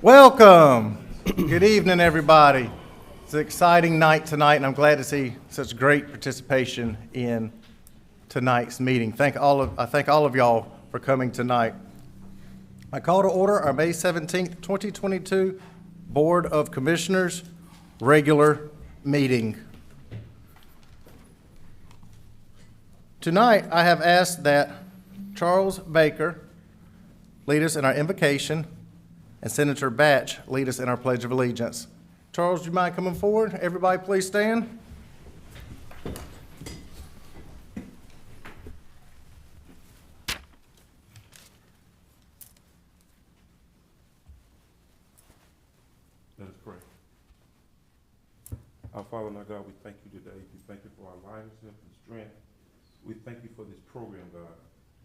Welcome. Good evening, everybody. It's an exciting night tonight, and I'm glad to see such great participation in tonight's meeting. I thank all of y'all for coming tonight. I call to order our May 17th, 2022 Board of Commissioners regular meeting. Tonight, I have asked that Charles Baker lead us in our invocation and Senator Batch lead us in our Pledge of Allegiance. Charles, do you mind coming forward? Everybody please stand. Let us pray. Our Father and our God, we thank you today. We thank you for our lives, health, and strength. We thank you for this program, God.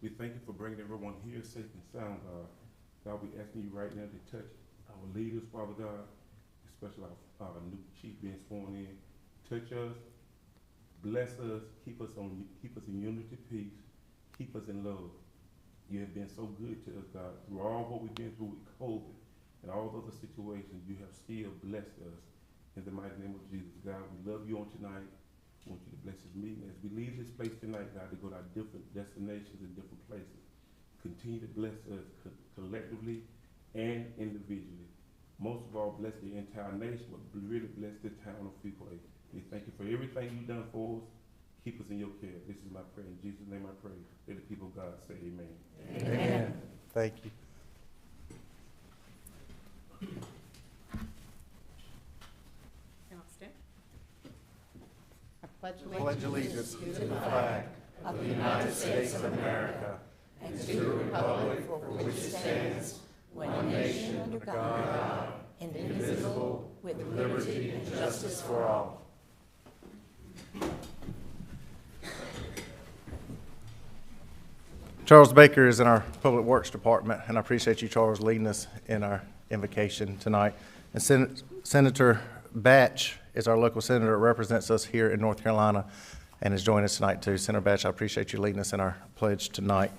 We thank you for bringing everyone here safe and sound, God. God, we're asking you right now to touch our leaders, Father God, especially our new chief being sworn in. Touch us, bless us, keep us in unity, peace, keep us in love. You have been so good to us, God. Through all what we've been through with COVID and all other situations, you have still blessed us. In the mighty name of Jesus, God, we love you on tonight. I want you to bless this meeting as we leave this place tonight, God, to go to our different destinations and different places. Continue to bless us collectively and individually. Most of all, bless the entire nation, but really bless the town of Fuquay. We thank you for everything you've done for us. Keep us in your care. This is my prayer. In Jesus' name I pray. Let the people of God say amen. Amen. Thank you. Pledge allegiance to the flag of the United States of America and to the republic for which it stands, one nation under God, indivisible, with liberty and justice for all. Charles Baker is in our Public Works Department, and I appreciate you, Charles, leading us in our invocation tonight. And Senator Batch is our local senator that represents us here in North Carolina and is joining us tonight too. Senator Batch, I appreciate you leading us in our pledge tonight.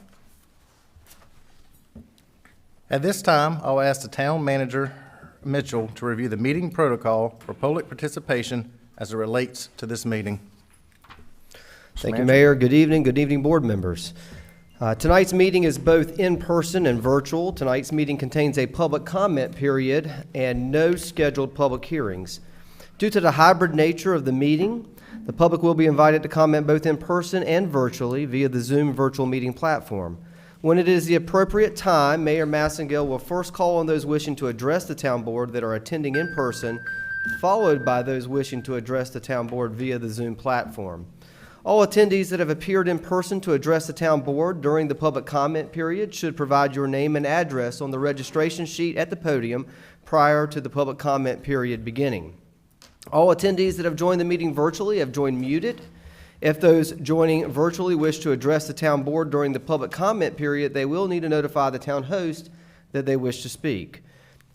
At this time, I'll ask the town manager, Mitchell, to review the meeting protocol for public participation as it relates to this meeting. Thank you, Mayor. Good evening, board members. Tonight's meeting is both in person and virtual. Tonight's meeting contains a public comment period and no scheduled public hearings. Due to the hybrid nature of the meeting, the public will be invited to comment both in person and virtually via the Zoom virtual meeting platform. When it is the appropriate time, Mayor Massengill will first call on those wishing to address the town board that are attending in person, followed by those wishing to address the town board via the Zoom platform. All attendees that have appeared in person to address the town board during the public comment period should provide your name and address on the registration sheet at the podium prior to the public comment period beginning. All attendees that have joined the meeting virtually have joined muted. If those joining virtually wish to address the town board during the public comment period, they will need to notify the town host that they wish to speak.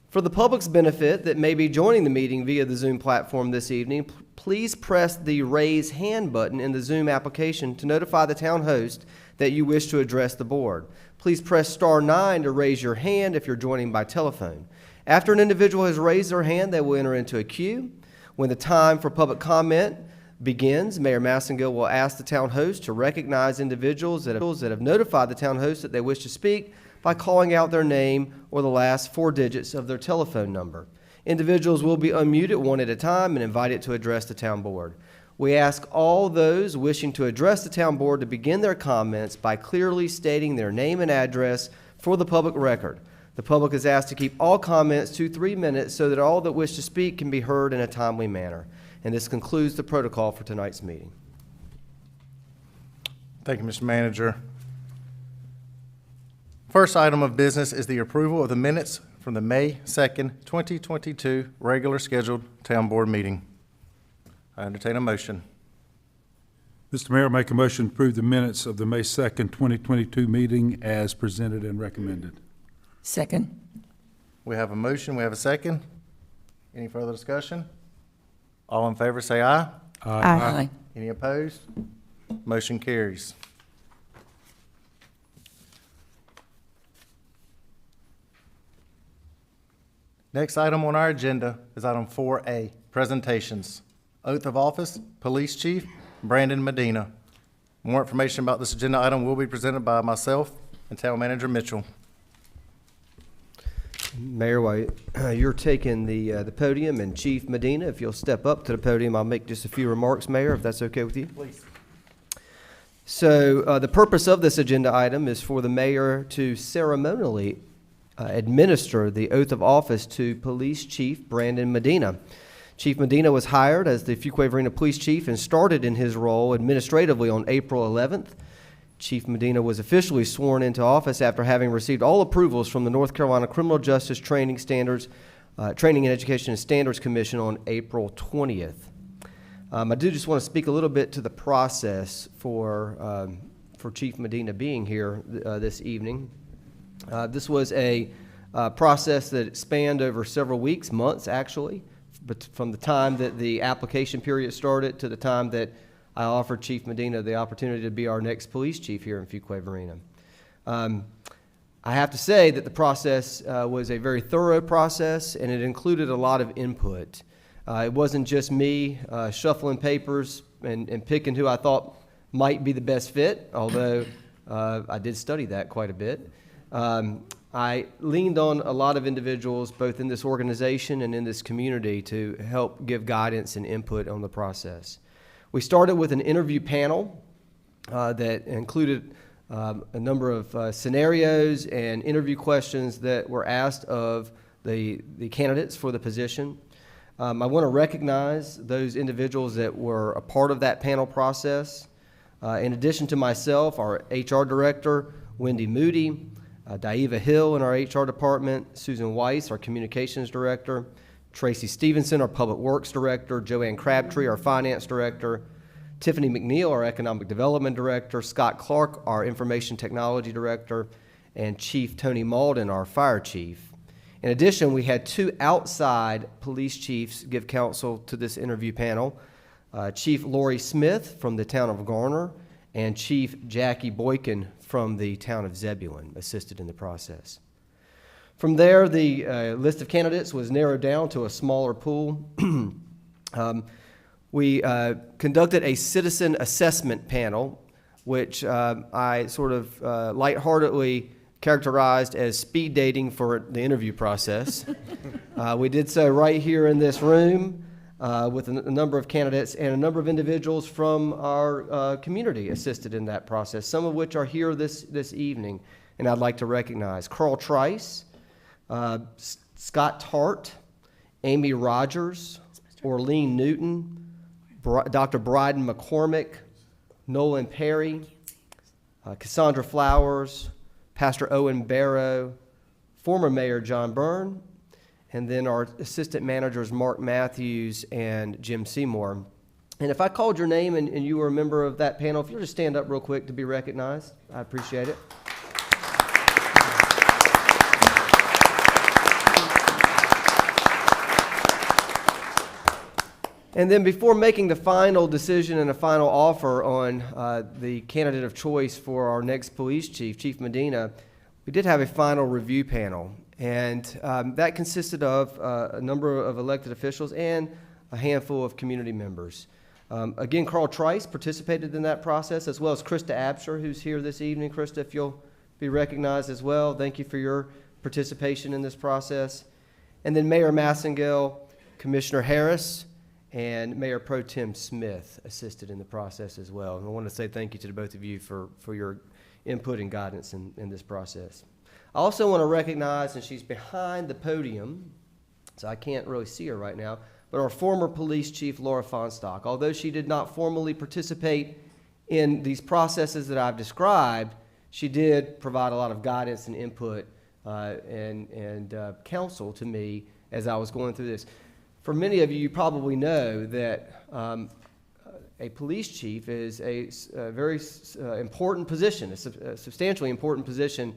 For the public's benefit that may be joining the meeting via the Zoom platform this evening, please press the raise hand button in the Zoom application to notify the town host that you wish to address the board. Please press *9 to raise your hand if you're joining by telephone. After an individual has raised their hand, they will enter into a queue. When the time for public comment begins, Mayor Massengill will ask the town host to recognize individuals that have notified the town host that they wish to speak by calling out their name or the last 4 digits of their telephone number. Individuals will be unmuted one at a time and invited to address the town board. We ask all those wishing to address the town board to begin their comments by clearly stating their name and address for the public record. The public is asked to keep all comments to 3 minutes so that all that wish to speak can be heard in a timely manner. And this concludes the protocol for tonight's meeting. Thank you, Mr. Manager. First item of business is the approval of the minutes from the May 2nd, 2022 regular scheduled town board meeting. I entertain a motion. Mr. Mayor, make a motion to approve the minutes of the May 2nd, 2022 meeting as presented and recommended. Second. We have a motion. We have a second. Any further discussion? All in favor say aye. Aye. Any opposed? Motion carries. Next item on our agenda is item 4A, presentations. Oath of office, Police Chief Brandon Medina. More information about this agenda item will be presented by myself and Town Manager Mitchell. Mayor, while you're taking the podium, and Chief Medina, if you'll step up to the podium, I'll make just a few remarks, Mayor, if that's okay with you. Please. So the purpose of this agenda item is for the mayor to ceremonially administer the oath of office to Police Chief Brandon Medina. Chief Medina was hired as the Fuquay-Varina Police Chief and started in his role administratively on April 11th. Chief Medina was officially sworn into office after having received all approvals from the North Carolina Criminal Justice Training and Education and Standards Commission on April 20th. I do just want to speak a little bit to the process for Chief Medina being here this evening. This was a process that spanned over several weeks, months actually, but from the time that the application period started to the time that I offered Chief Medina the opportunity to be our next police chief here in Fuquay-Varina. I have to say that the process was a very thorough process, and it included a lot of input. It wasn't just me shuffling papers and picking who I thought might be the best fit, although I did study that quite a bit. I leaned on a lot of individuals, both in this organization and in this community, to help give guidance and input on the process. We started with an interview panel that included a number of scenarios and interview questions that were asked of the candidates for the position. I want to recognize those individuals that were a part of that panel process. In addition to myself, our HR director, Wendy Moody, Daiva Hill in our HR department, Susan Weiss, our communications director, Tracy Stevenson, our public works director, Joanne Crabtree, our finance director, Tiffany McNeil, our economic development director, Scott Clark, our information technology director, and Chief Tony Malden, our fire chief. In addition, we had two outside police chiefs give counsel to this interview panel, Chief Lori Smith from the town of Garner and Chief Jackie Boykin from the town of Zebulon assisted in the process. From there, the list of candidates was narrowed down to a smaller pool. We conducted a citizen assessment panel, which I sort of lightheartedly characterized as speed dating for the interview process. We did so right here in this room with a number of candidates, and a number of individuals from our community assisted in that process, some of which are here this evening, and I'd like to recognize Carl Trice, Scott Tart, Amy Rogers, Orlean Newton, Dr. Bryden McCormick, Nolan Perry, Cassandra Flowers, Pastor Owen Barrow, former Mayor John Byrne, and then our assistant managers Mark Matthews and Jim Seymour. And if I called your name and you were a member of that panel, if you'll just stand up real quick to be recognized, I appreciate it. And then before making the final decision and a final offer on the candidate of choice for our next police chief, Chief Medina, we did have a final review panel. And that consisted of a number of elected officials and a handful of community members. Again, Carl Trice participated in that process, as well as Krista Absher, who's here this evening. Krista, if you'll be recognized as well, thank you for your participation in this process. And then Mayor Massengale, Commissioner Harris, and Mayor Pro Tem Smith assisted in the process as well. And I want to say thank you to both of you for your input and guidance in this process. I also want to recognize, and she's behind the podium, so I can't really see her right now, but our former police chief, Laura Fonstock. Although she did not formally participate in these processes that I've described, she did provide a lot of guidance and input and counsel to me as I was going through this. For many of you, you probably know that a police chief is a very important position, a substantially important position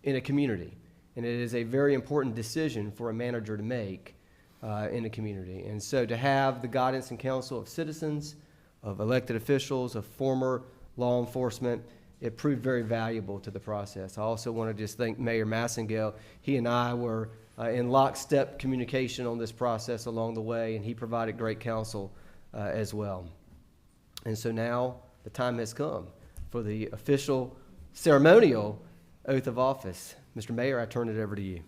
in a community. And it is a very important decision for a manager to make in a community. And so to have the guidance and counsel of citizens, of elected officials, of former law enforcement, it proved very valuable to the process. I also want to just thank Mayor Massengale. He and I were in lockstep communication on this process along the way, and he provided great counsel as well. And so now the time has come for the official ceremonial oath of office. Mr. Mayor, I turn it over to you.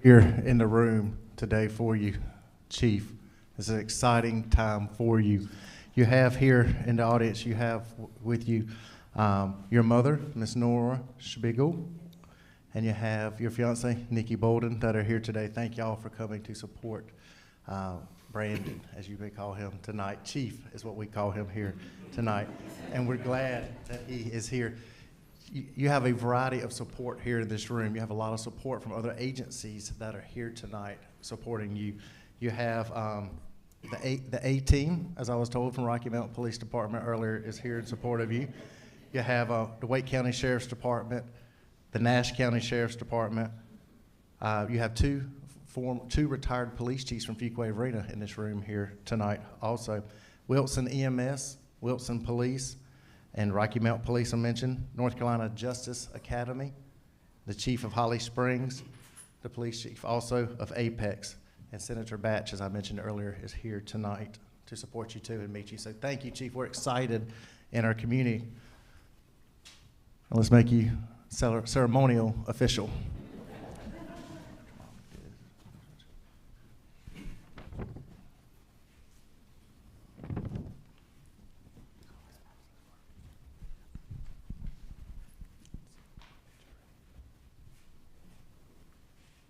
Here in the room today for you, Chief. It's an exciting time for you. You have here in the audience, you have with you your mother, Miss Nora Spiegel, and you have your fiance, Nikki Bolden, that are here today. Thank y'all for coming to support Brandon, as you may call him tonight. Chief is what we call him here tonight. And we're glad that he is here. You have a variety of support here in this room. You have a lot of support from other agencies that are here tonight supporting you. You have the A-team, as I was told from Rocky Mountain Police Department earlier, is here in support of you. You have the Wake County Sheriff's Department, the Nash County Sheriff's Department. You have two retired police chiefs from Fuquay-Varina in this room here tonight also. Wilson EMS, Wilson Police, and Rocky Mountain Police I mentioned, North Carolina Justice Academy, the chief of Holly Springs, the police chief also of Apex, and Senator Batch, as I mentioned earlier, is here tonight to support you too and meet you. So thank you, Chief. We're excited in our community. Now let's make you ceremonial official.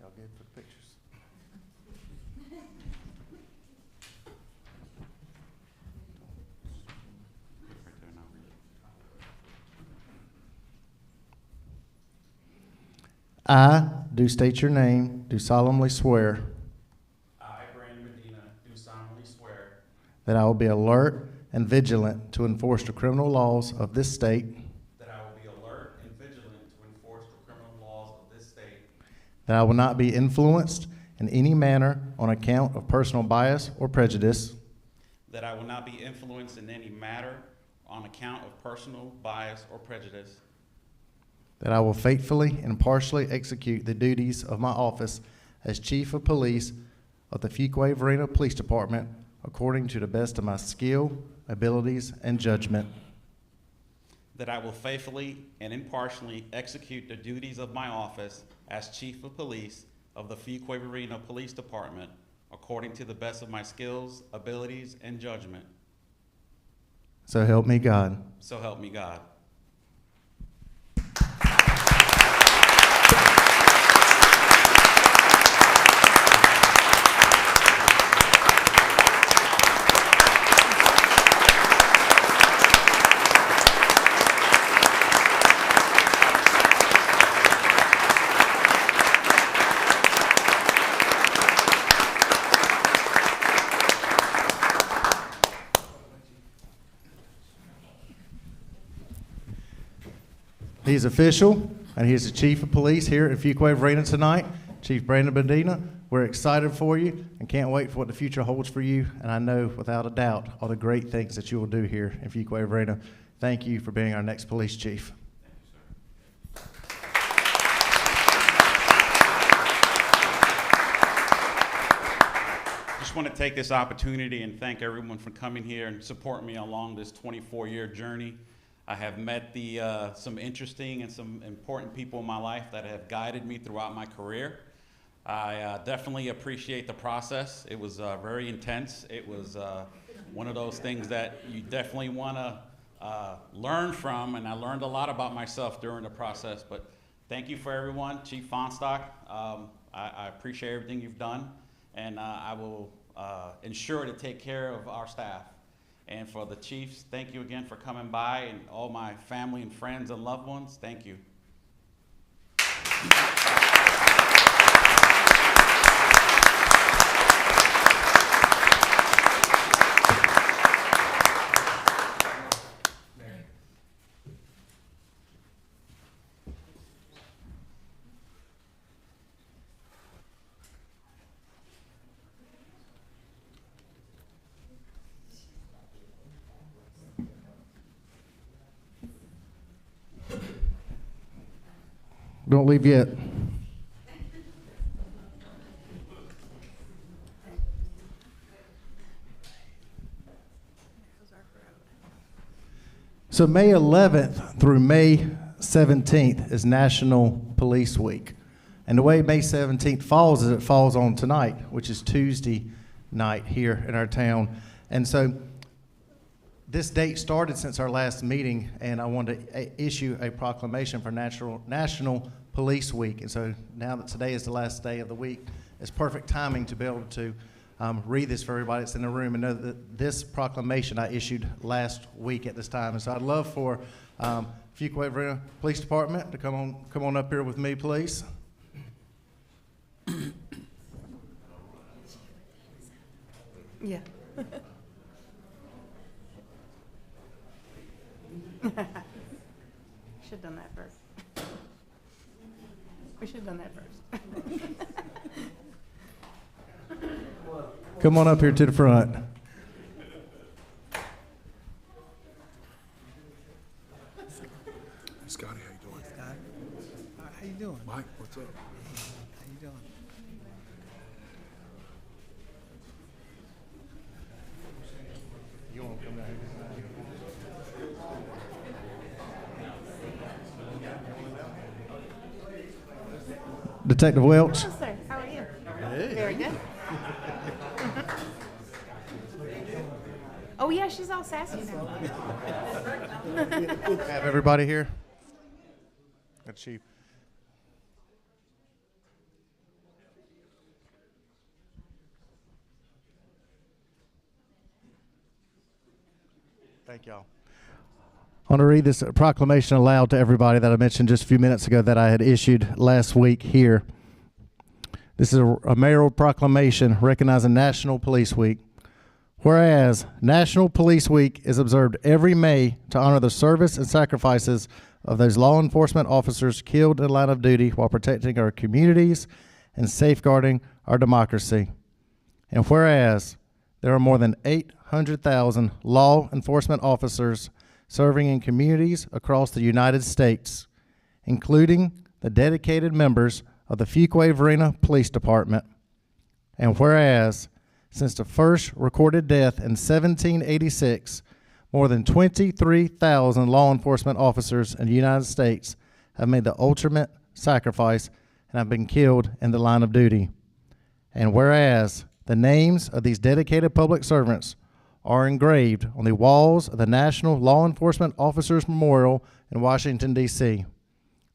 Y'all good for the pictures? I do state your name, do solemnly swear I, Brandon Medina, do solemnly swear that I will be alert and vigilant to enforce the criminal laws of this state, that I will be alert and vigilant to enforce the criminal laws of this state, that I will not be influenced in any manner on account of personal bias or prejudice, that I will not be influenced in any matter on account of personal bias or prejudice, that I will faithfully and impartially execute the duties of my office as Chief of Police of the Fuquay-Varina Police Department according to the best of my skill, abilities, and judgment. that I will faithfully and impartially execute the duties of my office as Chief of Police of the Fuquay-Varina Police Department according to the best of my skills, abilities, and judgment. So help me God. So help me God. He's official, and he's the Chief of Police here at Fuquay-Varina tonight. Chief Brandon Medina, we're excited for you and can't wait for what the future holds for you. And I know without a doubt all the great things that you will do here in Fuquay-Varina. Thank you for being our next police chief. Just want to take this opportunity and thank everyone for coming here and supporting me along this 24-year journey. I have met some interesting and some important people in my life that have guided me throughout my career. I definitely appreciate the process. It was very intense. It was one of those things that you definitely want to learn from, and I learned a lot about myself during the process. But thank you for everyone. Chief Fonstock, I appreciate everything you've done, and I will ensure to take care of our staff. And for the chiefs, thank you again for coming by, and all my family and friends and loved ones, thank you. Don't leave yet. So May 11th through May 17th is National Police Week. And the way May 17th falls is it falls on tonight, which is Tuesday night here in our town. And so this date started since our last meeting, and I wanted to issue a proclamation for National Police Week. And so now that today is the last day of the week, it's perfect timing to be able to read this for everybody that's in the room and know that this proclamation I issued last week at this time. And so I'd love for Fuquay-Varina Police Department to come on up here with me, please. Yeah. Should have done that first. We should have done that first. Come on up here to the front. Scotty, how you doing? Scott, how you doing? Mike, what's up? How you doing? Detective Welch. Yes, sir. How are you? Very good. Oh, yeah, she's all sassy now. Have everybody here? Good chief. Thank y'all. I want to read this proclamation aloud to everybody that I mentioned just a few minutes ago that I had issued last week here. This is a mayoral proclamation recognizing National Police Week. Whereas National Police Week is observed every May to honor the service and sacrifices of those law enforcement officers killed in the line of duty while protecting our communities and safeguarding our democracy. And whereas there are more than 800,000 law enforcement officers serving in communities across the United States, including the dedicated members of the Fuquay-Varina Police Department. And whereas since the first recorded death in 1786, more than 23,000 law enforcement officers in the United States have made the ultimate sacrifice and have been killed in the line of duty. And whereas the names of these dedicated public servants are engraved on the walls of the National Law Enforcement Officers Memorial in Washington, D.C.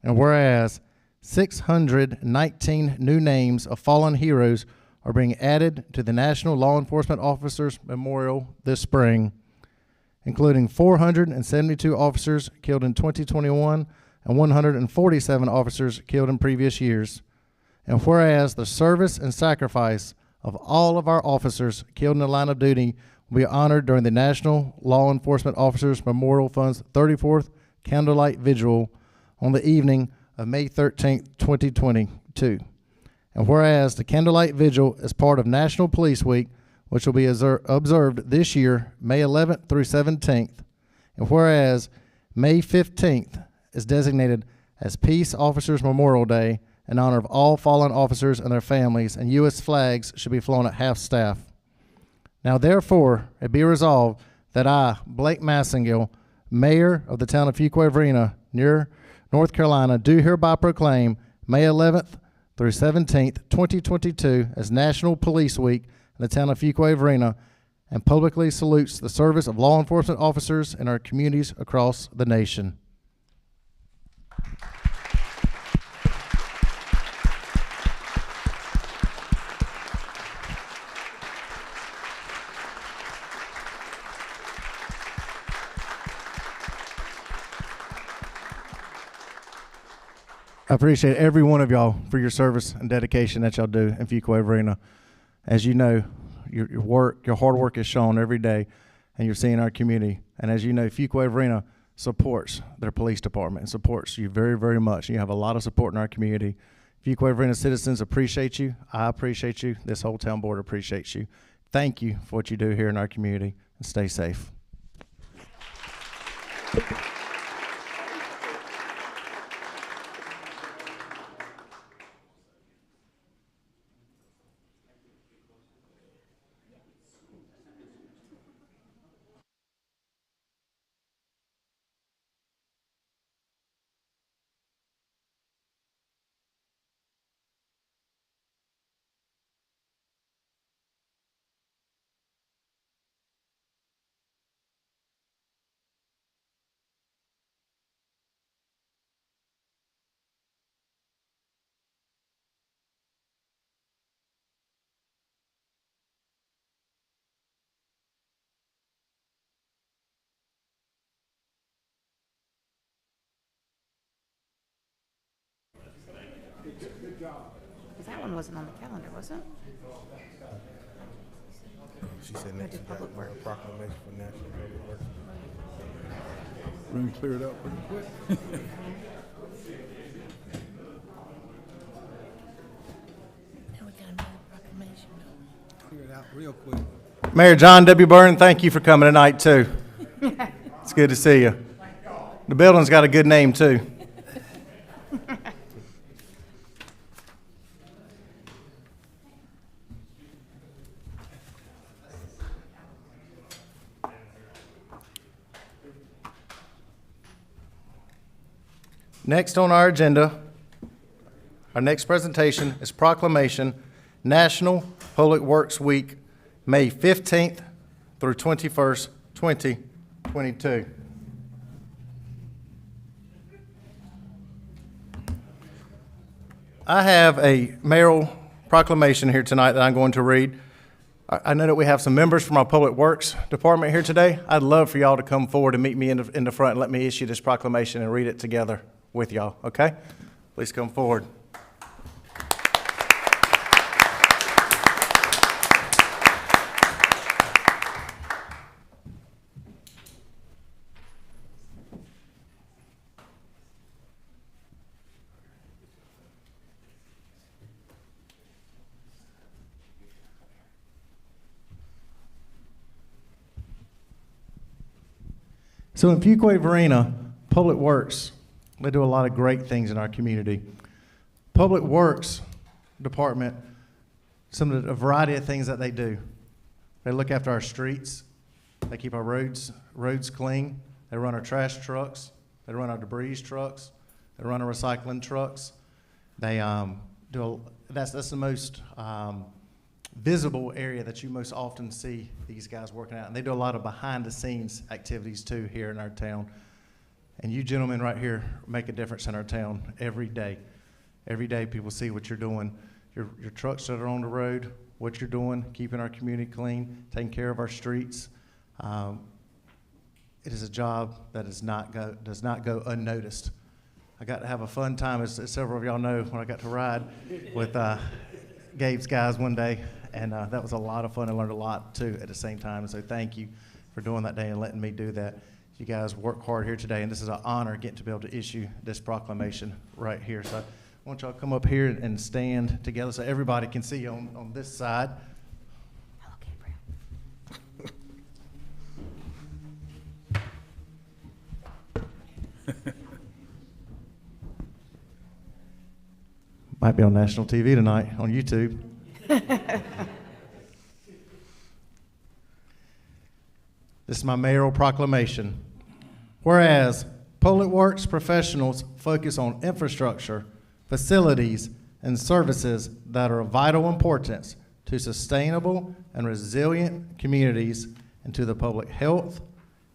And whereas 619 new names of fallen heroes are being added to the National Law Enforcement Officers Memorial this spring, including 472 officers killed in 2021 and 147 officers killed in previous years. And whereas the service and sacrifice of all of our officers killed in the line of duty will be honored during the National Law Enforcement Officers Memorial Fund's 34th Candlelight Vigil on the evening of May 13th, 2022. And whereas the Candlelight Vigil is part of National Police Week, which will be observed this year, May 11th through 17th. And whereas May 15th is designated as Peace Officers Memorial Day in honor of all fallen officers and their families, and U.S. flags should be flown at half-staff. Now therefore, it be resolved that I, Blake Massengill, Mayor of the town of Fuquay-Varina, near North Carolina, do hereby proclaim May 11th through 17th, 2022 as National Police Week in the town of Fuquay-Varina, and publicly salutes the service of law enforcement officers in our communities across the nation. I appreciate every one of y'all for your service and dedication that y'all do in Fuquay-Varina. As you know, your hard work is shown every day, and you're seeing our community. And as you know, Fuquay-Varina supports their police department and supports you very, very much. You have a lot of support in our community. Fuquay-Varina citizens appreciate you. I appreciate you. This whole town board appreciates you. Thank you for what you do here in our community, and stay safe. one wasn't on the calendar, was it? She said I next did to that, public Mayoral works. Proclamation for National Public Works. Room cleared out pretty quick. Now we got another proclamation. Clear it out real quick. Mayor John W. Byrne, thank you for coming tonight, too. It's good to see you. The building's got a good name, too. Next on our agenda, our next presentation is Proclamation, National Public Works Week, May 15th through 21st, 2022. I have a mayoral proclamation here tonight that I'm going to read. I know that we have some members from our Public Works Department here today. I'd love for y'all to come forward and meet me in the front and let me issue this proclamation and read it together with y'all, okay? Please come forward. So in Fuquay-Varina, Public Works, they do a lot of great things in our community. Public Works Department, a variety of things that they do. They look after our streets. They keep our roads clean. They run our trash trucks. They run our debris trucks. They run our recycling trucks. They that's the most visible area that you most often see these guys working out. And they do a lot of behind-the-scenes activities, too, here in our town. And you gentlemen right here make a difference in our town every day. Every day people see what you're doing. Your trucks that are on the road, what you're doing, keeping our community clean, taking care of our streets. It is a job that does not go unnoticed. I got to have a fun time, as several of y'all know, when I got to ride with Gabe's guys one day. And that was a lot of fun. I learned a lot, too, at the same time. And so thank you for doing that day and letting me do that. You guys work hard here today, and this is an honor getting to be able to issue this proclamation right here. So I want y'all to come up here and stand together so everybody can see you on this side. Hello, Gabriel. Might be on national TV tonight, on YouTube. This is my mayoral proclamation. Whereas public works professionals focus on infrastructure, facilities, and services that are of vital importance to sustainable and resilient communities and to the public health,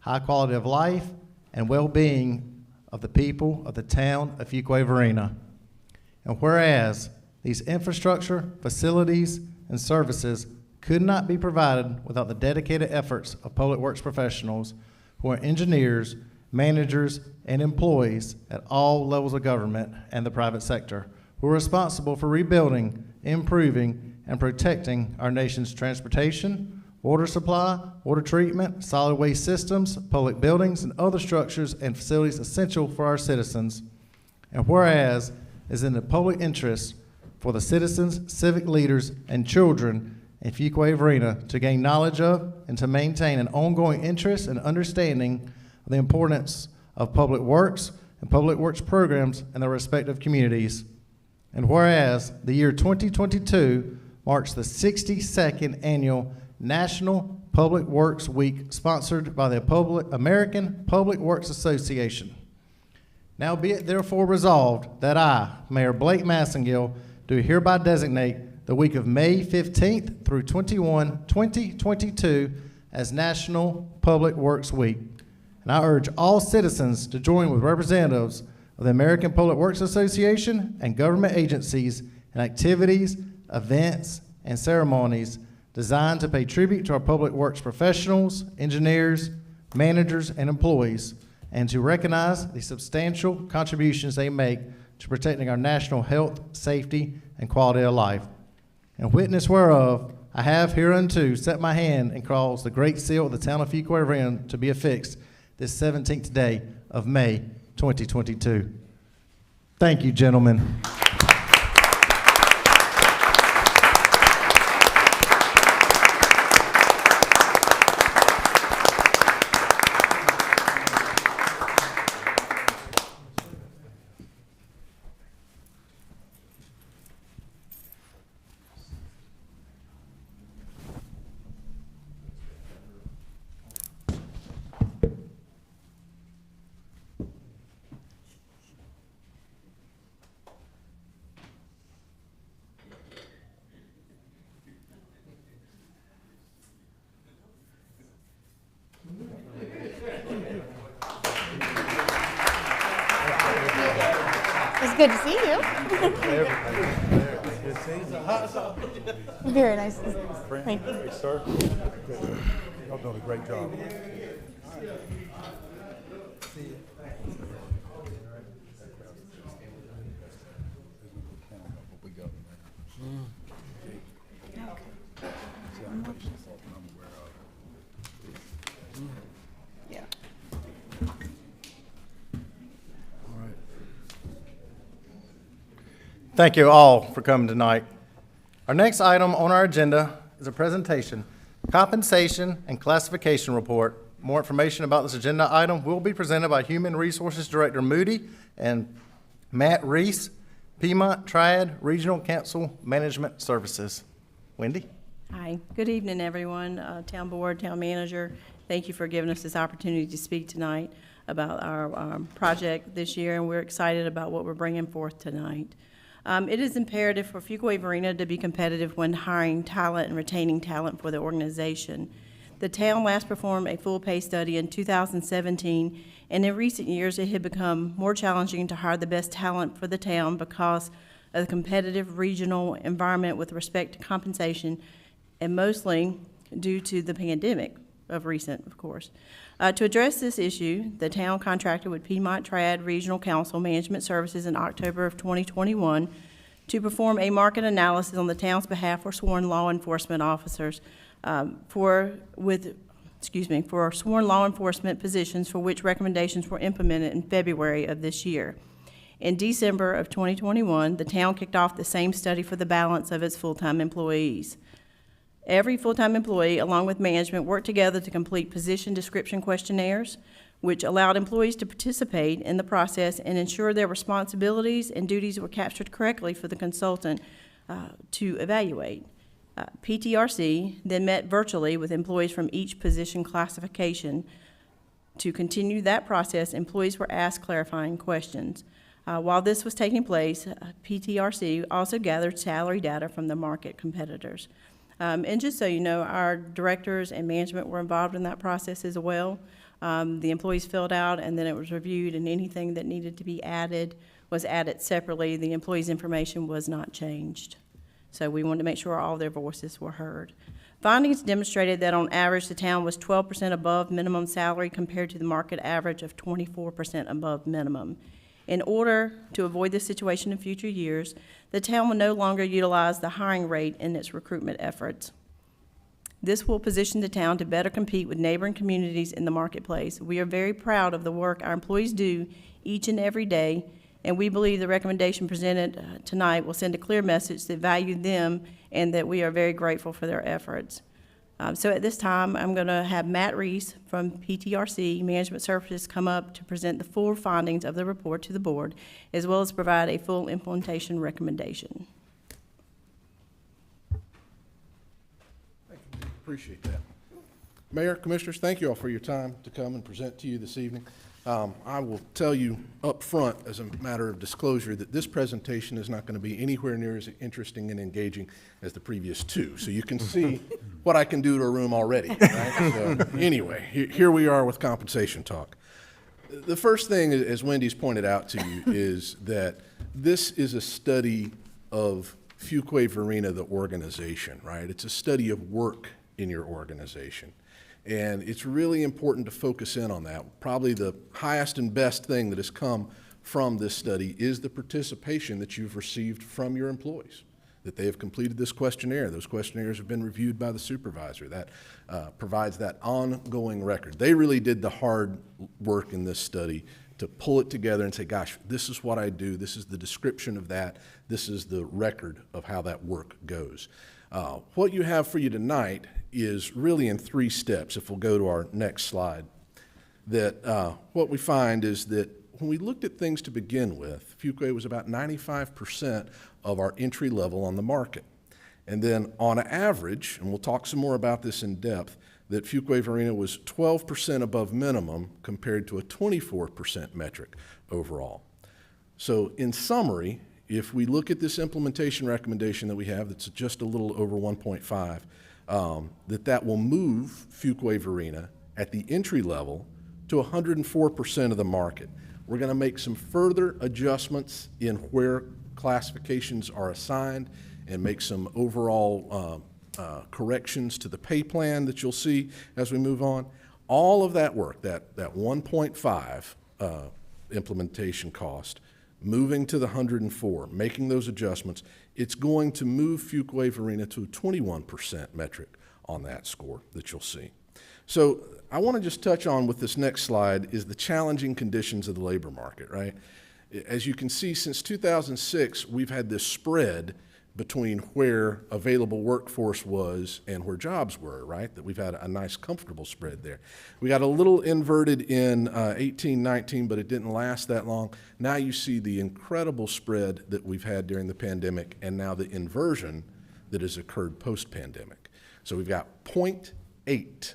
high quality of life, and well-being of the people of the town of Fuquay-Varina. And whereas these infrastructure, facilities, and services could not be provided without the dedicated efforts of public works professionals who are engineers, managers, and employees at all levels of government and the private sector, who are responsible for rebuilding, improving, and protecting our nation's transportation, water supply, water treatment, solid waste systems, public buildings, and other structures and facilities essential for our citizens. And whereas it is in the public interest for the citizens, civic leaders, and children in Fuquay-Varina to gain knowledge of and to maintain an ongoing interest and understanding of the importance of public works and public works programs in their respective communities. And whereas the year 2022 marks the 62nd annual National Public Works Week sponsored by the American Public Works Association. Now be it therefore resolved that I, Mayor Blake Massengill, do hereby designate the week of May 15th through 21, 2022 as National Public Works Week. And I urge all citizens to join with representatives of the American Public Works Association and government agencies in activities, events, and ceremonies designed to pay tribute to our public works professionals, engineers, managers, and employees, and to recognize the substantial contributions they make to protecting our national health, safety, and quality of life. And witness whereof, I have hereunto set my hand and caused the great seal of the town of Fuquay-Varina to be affixed this 17th day of May 2022. Thank you, gentlemen. It's good to see you. Very nice. Thank you. Hey, sir. Y'all doing a great job. Yeah. Thank you all for coming tonight. Our next item on our agenda is a presentation, compensation and classification report. More information about this agenda item will be presented by Human Resources Director Moody and Matt Reese, Piedmont Triad Regional Council Management Services. Wendy? Hi, good evening, everyone. Town Board, Town Manager, thank you for giving us this opportunity to speak tonight about our project this year, and we're excited about what we're bringing forth tonight. It is imperative for Fuquay-Varina to be competitive when hiring talent and retaining talent for the organization. The town last performed a full pay study in 2017, and in recent years it had become more challenging to hire the best talent for the town because of the competitive regional environment with respect to compensation, and mostly due to the pandemic of recent, of course. To address this issue, the town contracted with Piedmont Triad Regional Council Management Services in October of 2021 to perform a market analysis on the town's behalf for sworn law enforcement officers for sworn law enforcement positions for which recommendations were implemented in February of this year. In December of 2021, the town kicked off the same study for the balance of its full-time employees. Every full-time employee, along with management, worked together to complete position description questionnaires, which allowed employees to participate in the process and ensure their responsibilities and duties were captured correctly for the consultant to evaluate. PTRC then met virtually with employees from each position classification. To continue that process, employees were asked clarifying questions. While this was taking place, PTRC also gathered salary data from the market competitors. And just so you know, our directors and management were involved in that process as well. The employees filled out, and then it was reviewed, and anything that needed to be added was added separately. The employees' information was not changed. So we wanted to make sure all their voices were heard. Findings demonstrated that on average, the town was 12% above minimum salary compared to the market average of 24% above minimum. In order to avoid this situation in future years, the town will no longer utilize the hiring rate in its recruitment efforts. This will position the town to better compete with neighboring communities in the marketplace. We are very proud of the work our employees do each and every day, and we believe the recommendation presented tonight will send a clear message that value them and that we are very grateful for their efforts. So at this time, I'm going to have Matt Reese from PTRC Management Services come up to present the full findings of the report to the board, as well as provide a full implementation recommendation. Thank you. Appreciate that. Mayor, Commissioners, thank you all for your time to come and present to you this evening. I will tell you up front, as a matter of disclosure, that this presentation is not going to be anywhere near as interesting and engaging as the previous two. So you can see what I can do to a room already. Right? So anyway, here we are with compensation talk. The first thing, as Wendy's pointed out to you, is that this is a study of Fuquay-Varina, the organization, right? It's a study of work in your organization. And it's really important to focus in on that. Probably the highest and best thing that has come from this study is the participation that you've received from your employees, that they have completed this questionnaire. Those questionnaires have been reviewed by the supervisor. That provides that ongoing record. They really did the hard work in this study to pull it together and say, gosh, this is what I do. This is the description of that. This is the record of how that work goes. What you have for you tonight is really in 3 steps. If we'll go to our next slide, that what we find is that when we looked at things to begin with, Fuquay was about 95% of our entry level on the market. And then on average, and we'll talk some more about this in depth, that Fuquay-Varina was 12% above minimum compared to a 24% metric overall. So in summary, if we look at this implementation recommendation that we have that's just a little over 1.5, that will move Fuquay-Varina at the entry level to 104% of the market. We're going to make some further adjustments in where classifications are assigned and make some overall corrections to the pay plan that you'll see as we move on. All of that work, that 1.5 implementation cost, moving to the 104, making those adjustments, it's going to move Fuquay-Varina to a 21% metric on that score that you'll see. So I want to just touch on with this next slide is the challenging conditions of the labor market, right? As you can see, since 2006, we've had this spread between where available workforce was and where jobs were, right? That we've had a nice comfortable spread there. We got a little inverted in 18-19, but it didn't last that long. Now you see the incredible spread that we've had during the pandemic and now the inversion that has occurred post-pandemic. So we've got 0.8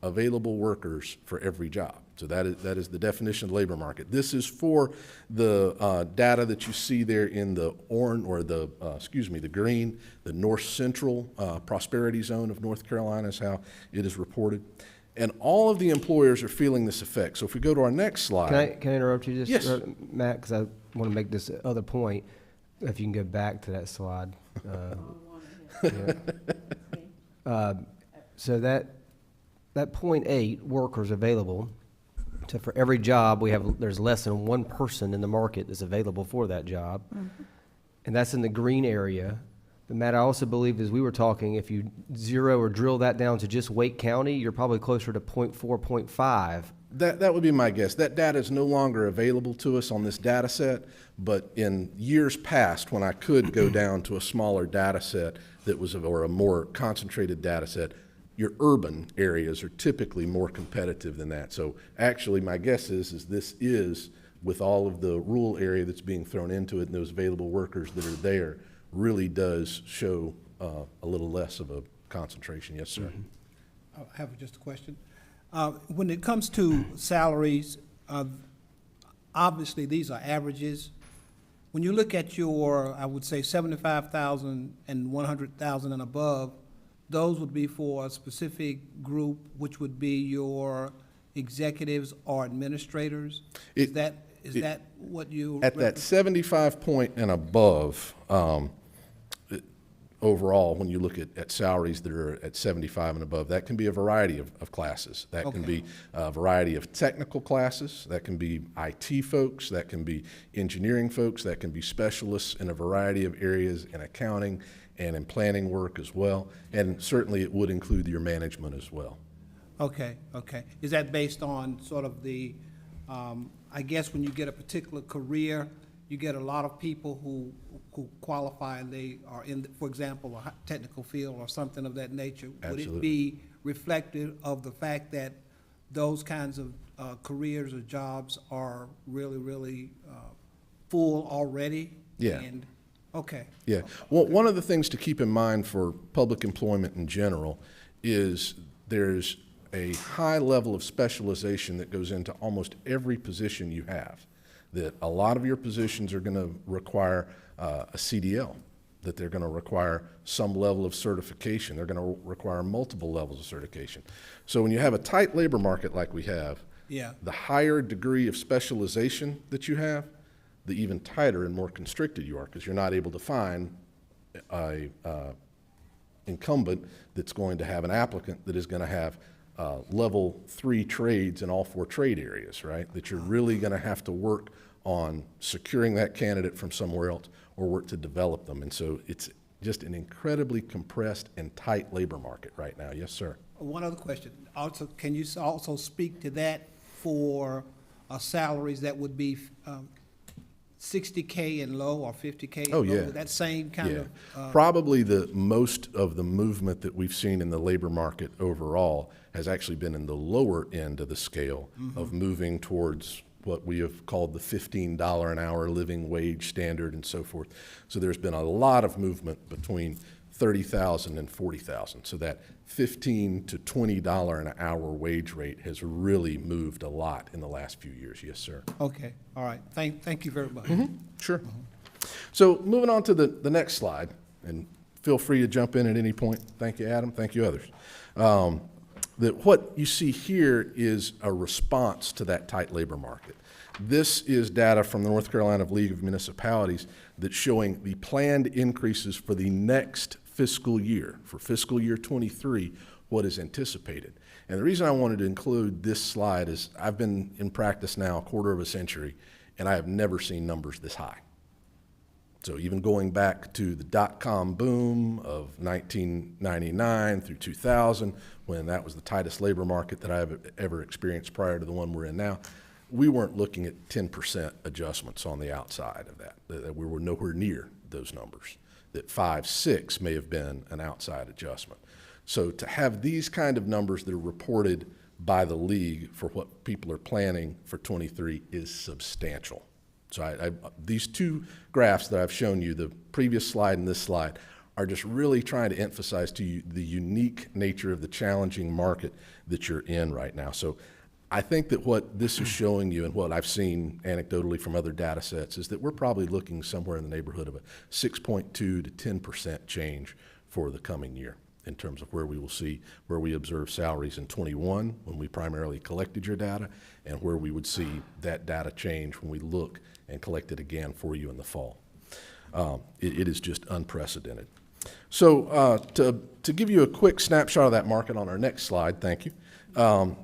available workers for every job. So that is the definition of the labor market. This is for the data that you see there in the orange, or the green, the north central prosperity zone of North Carolina is how it is reported. And all of the employers are feeling this effect. So if we go to our next slide. Can I interrupt you just, Yes. Matt, because I want to make this other point. If you can go back to that slide. So that 0.8 workers available, so for every job there's less than one person in the market that's available for that job. Mm-hmm. And that's in the green area. But Matt, I also believe, as we were talking, if you zero or drill that down to just Wake County, you're probably closer to 0.4, 0.5. That would be my guess. That data is no longer available to us on this data set, but in years past, when I could go down to a smaller data set or a more concentrated data set, your urban areas are typically more competitive than that. So actually, my guess is this is, with all of the rural area that's being thrown into it and those available workers that are there, really does show a little less of a concentration. Yes, sir. I have just a question. When it comes to salaries, obviously these are averages. When you look at your, I would say, 75,000 and 100,000 and above, those would be for a specific group, which would be your executives or administrators. Is that what you at that 75 point and above? Overall, when you look at salaries that are at 75 and above, that can be a variety of classes. That can be a variety of technical classes. That can be IT folks. That can be engineering folks. That can be specialists in a variety of areas in accounting and in planning work as well. And certainly it would include your management as well. Okay. Is that based on sort of the, I guess when you get a particular career, you get a lot of people who qualify and they are in, for example, a technical field or something of that nature. Absolutely. Would it be reflective of the fact that those kinds of careers or jobs are really, really full already? Yeah. And, okay. Yeah. Well, one of the things to keep in mind for public employment in general is there's a high level of specialization that goes into almost every position you have. That a lot of your positions are going to require a CDL, that they're going to require some level of certification. They're going to require multiple levels of certification. So when you have a tight labor market like we have, the higher degree of specialization that you have, the even tighter and more constricted you are, because you're not able to find a incumbent that's going to have an applicant that is going to have level 3 trades in all 4 trade areas, right? That you're really going to have to work on securing that candidate from somewhere else or work to develop them. And so it's just an incredibly compressed and tight labor market right now. Yes, sir. One other question. Also, can you also speak to that for salaries that would be 60K and low or 50K? Oh, and low? yeah. That same kind of? Probably the most of the movement that we've seen in the labor market overall has actually been in the lower end of the scale of moving towards what we have called the $15 an hour living wage standard and so forth. So there's been a lot of movement between $30,000 and $40,000. So that $15 to $20 an hour wage rate has really moved a lot in the last few years. Yes, sir. Okay, all right. Thank you very much. Sure. So moving on to the next slide, and feel free to jump in at any point. Thank you, Adam. Thank you, others. That what you see here is a response to that tight labor market. This is data from the North Carolina League of Municipalities that's showing the planned increases for the next fiscal year, for fiscal year 23, what is anticipated. And the reason I wanted to include this slide is I've been in practice now a quarter of a century, and I have never seen numbers this high. So even going back to the dot-com boom of 1999 through 2000, when that was the tightest labor market that I've ever experienced prior to the one we're in now, we weren't looking at 10% adjustments on the outside of that we were nowhere near those numbers, that 5, 6 may have been an outside adjustment. So to have these kind of numbers that are reported by the league for what people are planning for 23 is substantial. So these two graphs that I've shown you, the previous slide and this slide, are just really trying to emphasize to you the unique nature of the challenging market that you're in right now. So I think that what this is showing you and what I've seen anecdotally from other data sets is that we're probably looking somewhere in the neighborhood of a 6.2 to 10% change for the coming year in terms of where we observe salaries in 21 when we primarily collected your data, and where we would see that data change when we look and collect it again for you in the fall. It is just unprecedented. So to give you a quick snapshot of that market on our next slide, thank you.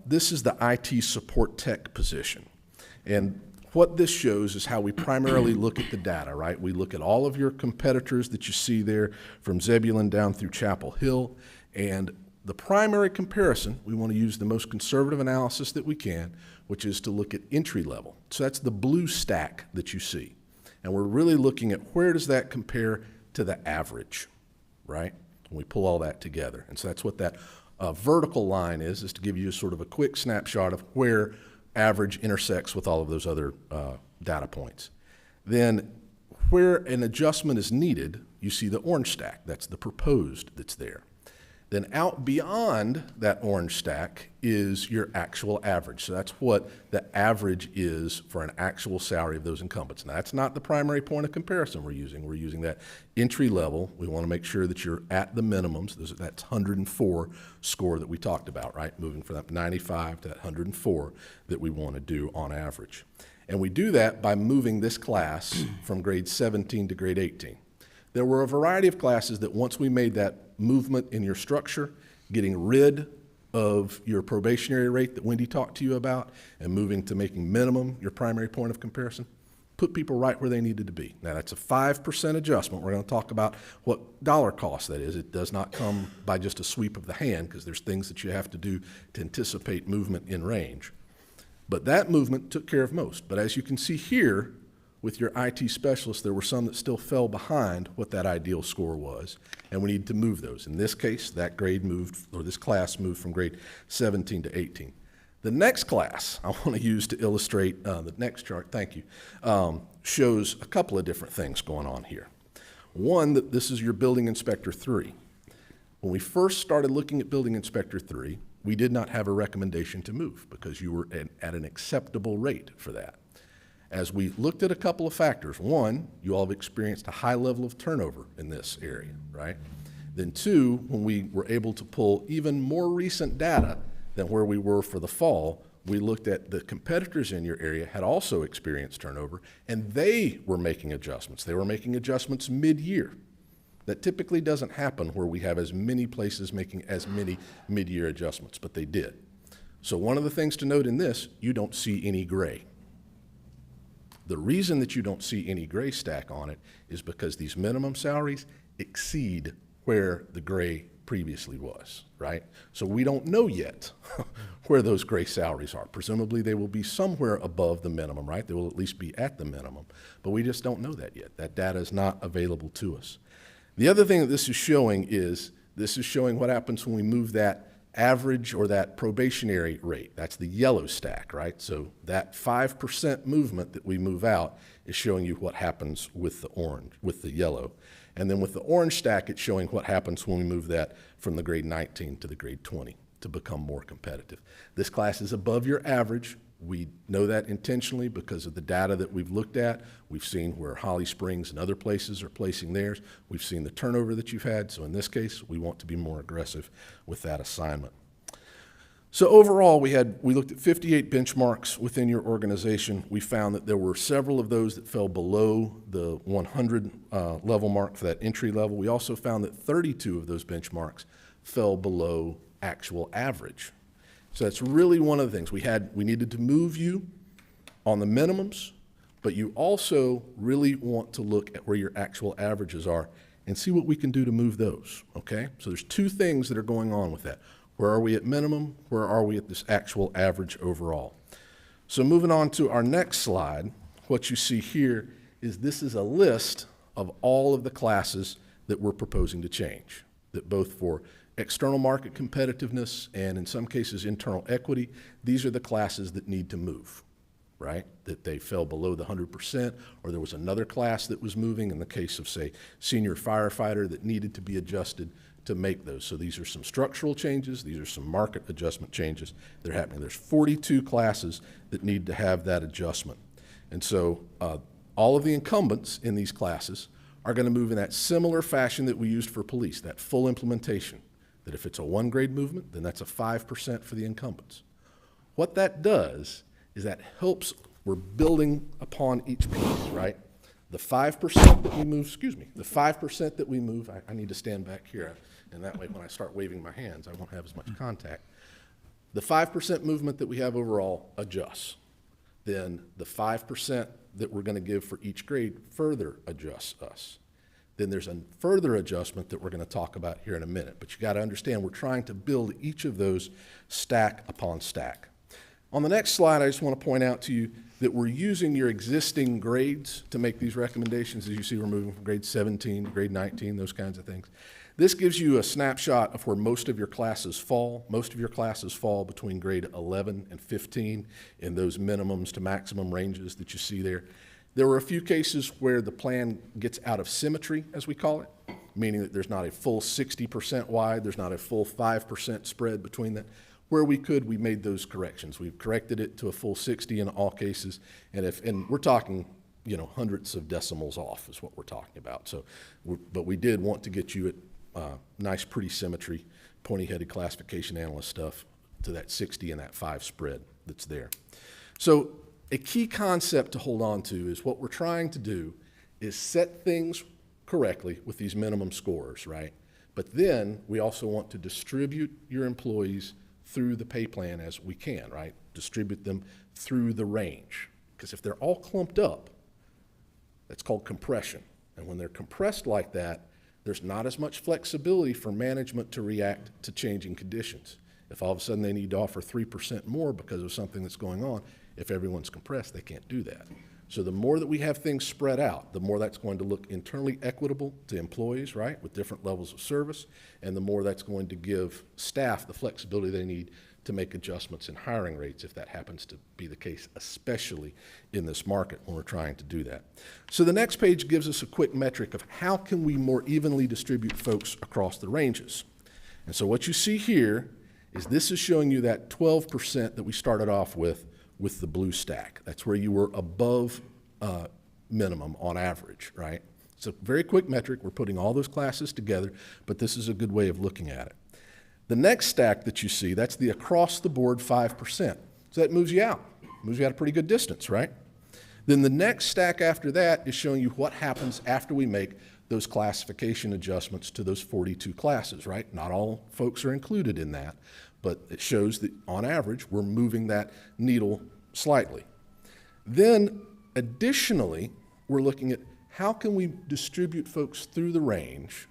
This is the IT support tech position. And what this shows is how we primarily look at the data, right? We look at all of your competitors that you see there from Zebulon down through Chapel Hill. And the primary comparison, we want to use the most conservative analysis that we can, which is to look at entry level. So that's the blue stack that you see. And we're really looking at where does that compare to the average, right? And we pull all that together. And so that's what that vertical line is to give you sort of a quick snapshot of where average intersects with all of those other data points. Then where an adjustment is needed, you see the orange stack. That's the proposed that's there. Then out beyond that orange stack is your actual average. So that's what the average is for an actual salary of those incumbents. Now, that's not the primary point of comparison we're using. We're using that entry level. We want to make sure that you're at the minimums. That's 104 score that we talked about, right? Moving from that 95 to that 104 that we want to do on average. And we do that by moving this class from grade 17 to grade 18. There were a variety of classes that once we made that movement in your structure, getting rid of your probationary rate that Wendy talked to you about and moving to making minimum your primary point of comparison, put people right where they needed to be. Now that's a 5% adjustment. We're going to talk about what dollar cost that is. It does not come by just a sweep of the hand because there's things that you have to do to anticipate movement in range. But that movement took care of most. But as you can see here, with your IT specialists, there were some that still fell behind what that ideal score was, and we need to move those. In this case, that grade moved, or this class moved from grade 17 to 18. The next class I want to use to illustrate the next chart, thank you, shows a couple of different things going on here. One, that this is your Building Inspector 3. When we first started looking at Building Inspector 3, we did not have a recommendation to move because you were at an acceptable rate for that. As we looked at a couple of factors, one, you all have experienced a high level of turnover in this area, right? Then two, when we were able to pull even more recent data than where we were for the fall, we looked at the competitors in your area had also experienced turnover, and they were making adjustments. They were making adjustments mid-year. That typically doesn't happen where we have as many places making as many mid-year adjustments, but they did. So one of the things to note in this, you don't see any gray. The reason that you don't see any gray stack on it is because these minimum salaries exceed where the gray previously was, right? So we don't know yet where those gray salaries are. Presumably they will be somewhere above the minimum, right? They will at least be at the minimum, but we just don't know that yet. That data is not available to us. The other thing that this is showing what happens when we move that average or that probationary rate. That's the yellow stack, right? So that 5% movement that we move out is showing you what happens with the yellow. And then with the orange stack, it's showing what happens when we move that from the grade 19 to the grade 20 to become more competitive. This class is above your average. We know that intentionally because of the data that we've looked at. We've seen where Holly Springs and other places are placing theirs. We've seen the turnover that you've had. So in this case, we want to be more aggressive with that assignment. So overall, we looked at 58 benchmarks within your organization. We found that there were several of those that fell below the 100 level mark for that entry level. We also found that 32 of those benchmarks fell below actual average. So that's really one of the things. We needed to move you on the minimums, but you also really want to look at where your actual averages are and see what we can do to move those, okay? So there's two things that are going on with that. Where are we at minimum? Where are we at this actual average overall? So moving on to our next slide, what you see here is this is a list of all of the classes that we're proposing to change, that both for external market competitiveness and in some cases internal equity, these are the classes that need to move, right? That they fell below the 100%, or there was another class that was moving in the case of, say, senior firefighter that needed to be adjusted to make those. So these are some structural changes. These are some market adjustment changes that are happening. There's 42 classes that need to have that adjustment. And so all of the incumbents in these classes are going to move in that similar fashion that we used for police, that full implementation, that if it's a 1-grade movement, then that's a 5% for the incumbents. What that does is that helps, we're building upon each piece, right? The 5% that we move, the 5% that we move, I need to stand back here, and that way when I start waving my hands, I won't have as much contact. The 5% movement that we have overall adjusts. Then the 5% that we're going to give for each grade further adjusts us. Then there's a further adjustment that we're going to talk about here in a minute. But you got to understand, we're trying to build each of those stack upon stack. On the next slide, I just want to point out to you that we're using your existing grades to make these recommendations. As you see, we're moving from grade 17 to grade 19, those kinds of things. This gives you a snapshot of where most of your classes fall. Most of your classes fall between grade 11 and 15 in those minimums to maximum ranges that you see there. There were a few cases where the plan gets out of symmetry, as we call it, meaning that there's not a full 60% wide, there's not a full 5% spread between that. Where we could, we made those corrections. We've corrected it to a full 60 in all cases, and we're talking, hundreds of decimals off is what we're talking about. So, but we did want to get you at nice, pretty symmetry, pointy-headed classification analyst stuff to that 60 and that 5 spread that's there. So a key concept to hold on to is what we're trying to do is set things correctly with these minimum scores, right? But then we also want to distribute your employees through the pay plan as we can, right? Distribute them through the range. Because if they're all clumped up, that's called compression. And when they're compressed like that, there's not as much flexibility for management to react to changing conditions. If all of a sudden they need to offer 3% more because of something that's going on, if everyone's compressed, they can't do that. So the more that we have things spread out, the more that's going to look internally equitable to employees, right, with different levels of service, and the more that's going to give staff the flexibility they need to make adjustments in hiring rates if that happens to be the case, especially in this market when we're trying to do that. So the next page gives us a quick metric of how can we more evenly distribute folks across the ranges. And so what you see here is this is showing you that 12% that we started off with the blue stack. That's where you were above minimum on average, right? It's a very quick metric. We're putting all those classes together, but this is a good way of looking at it. The next stack that you see, that's the across-the-board 5%. So that moves you out. Moves you out a pretty good distance, right? Then the next stack after that is showing you what happens after we make those classification adjustments to those 42 classes, right? Not all folks are included in that, but it shows that on average, we're moving that needle slightly. Then Additionally, we're looking at how can we distribute folks through the range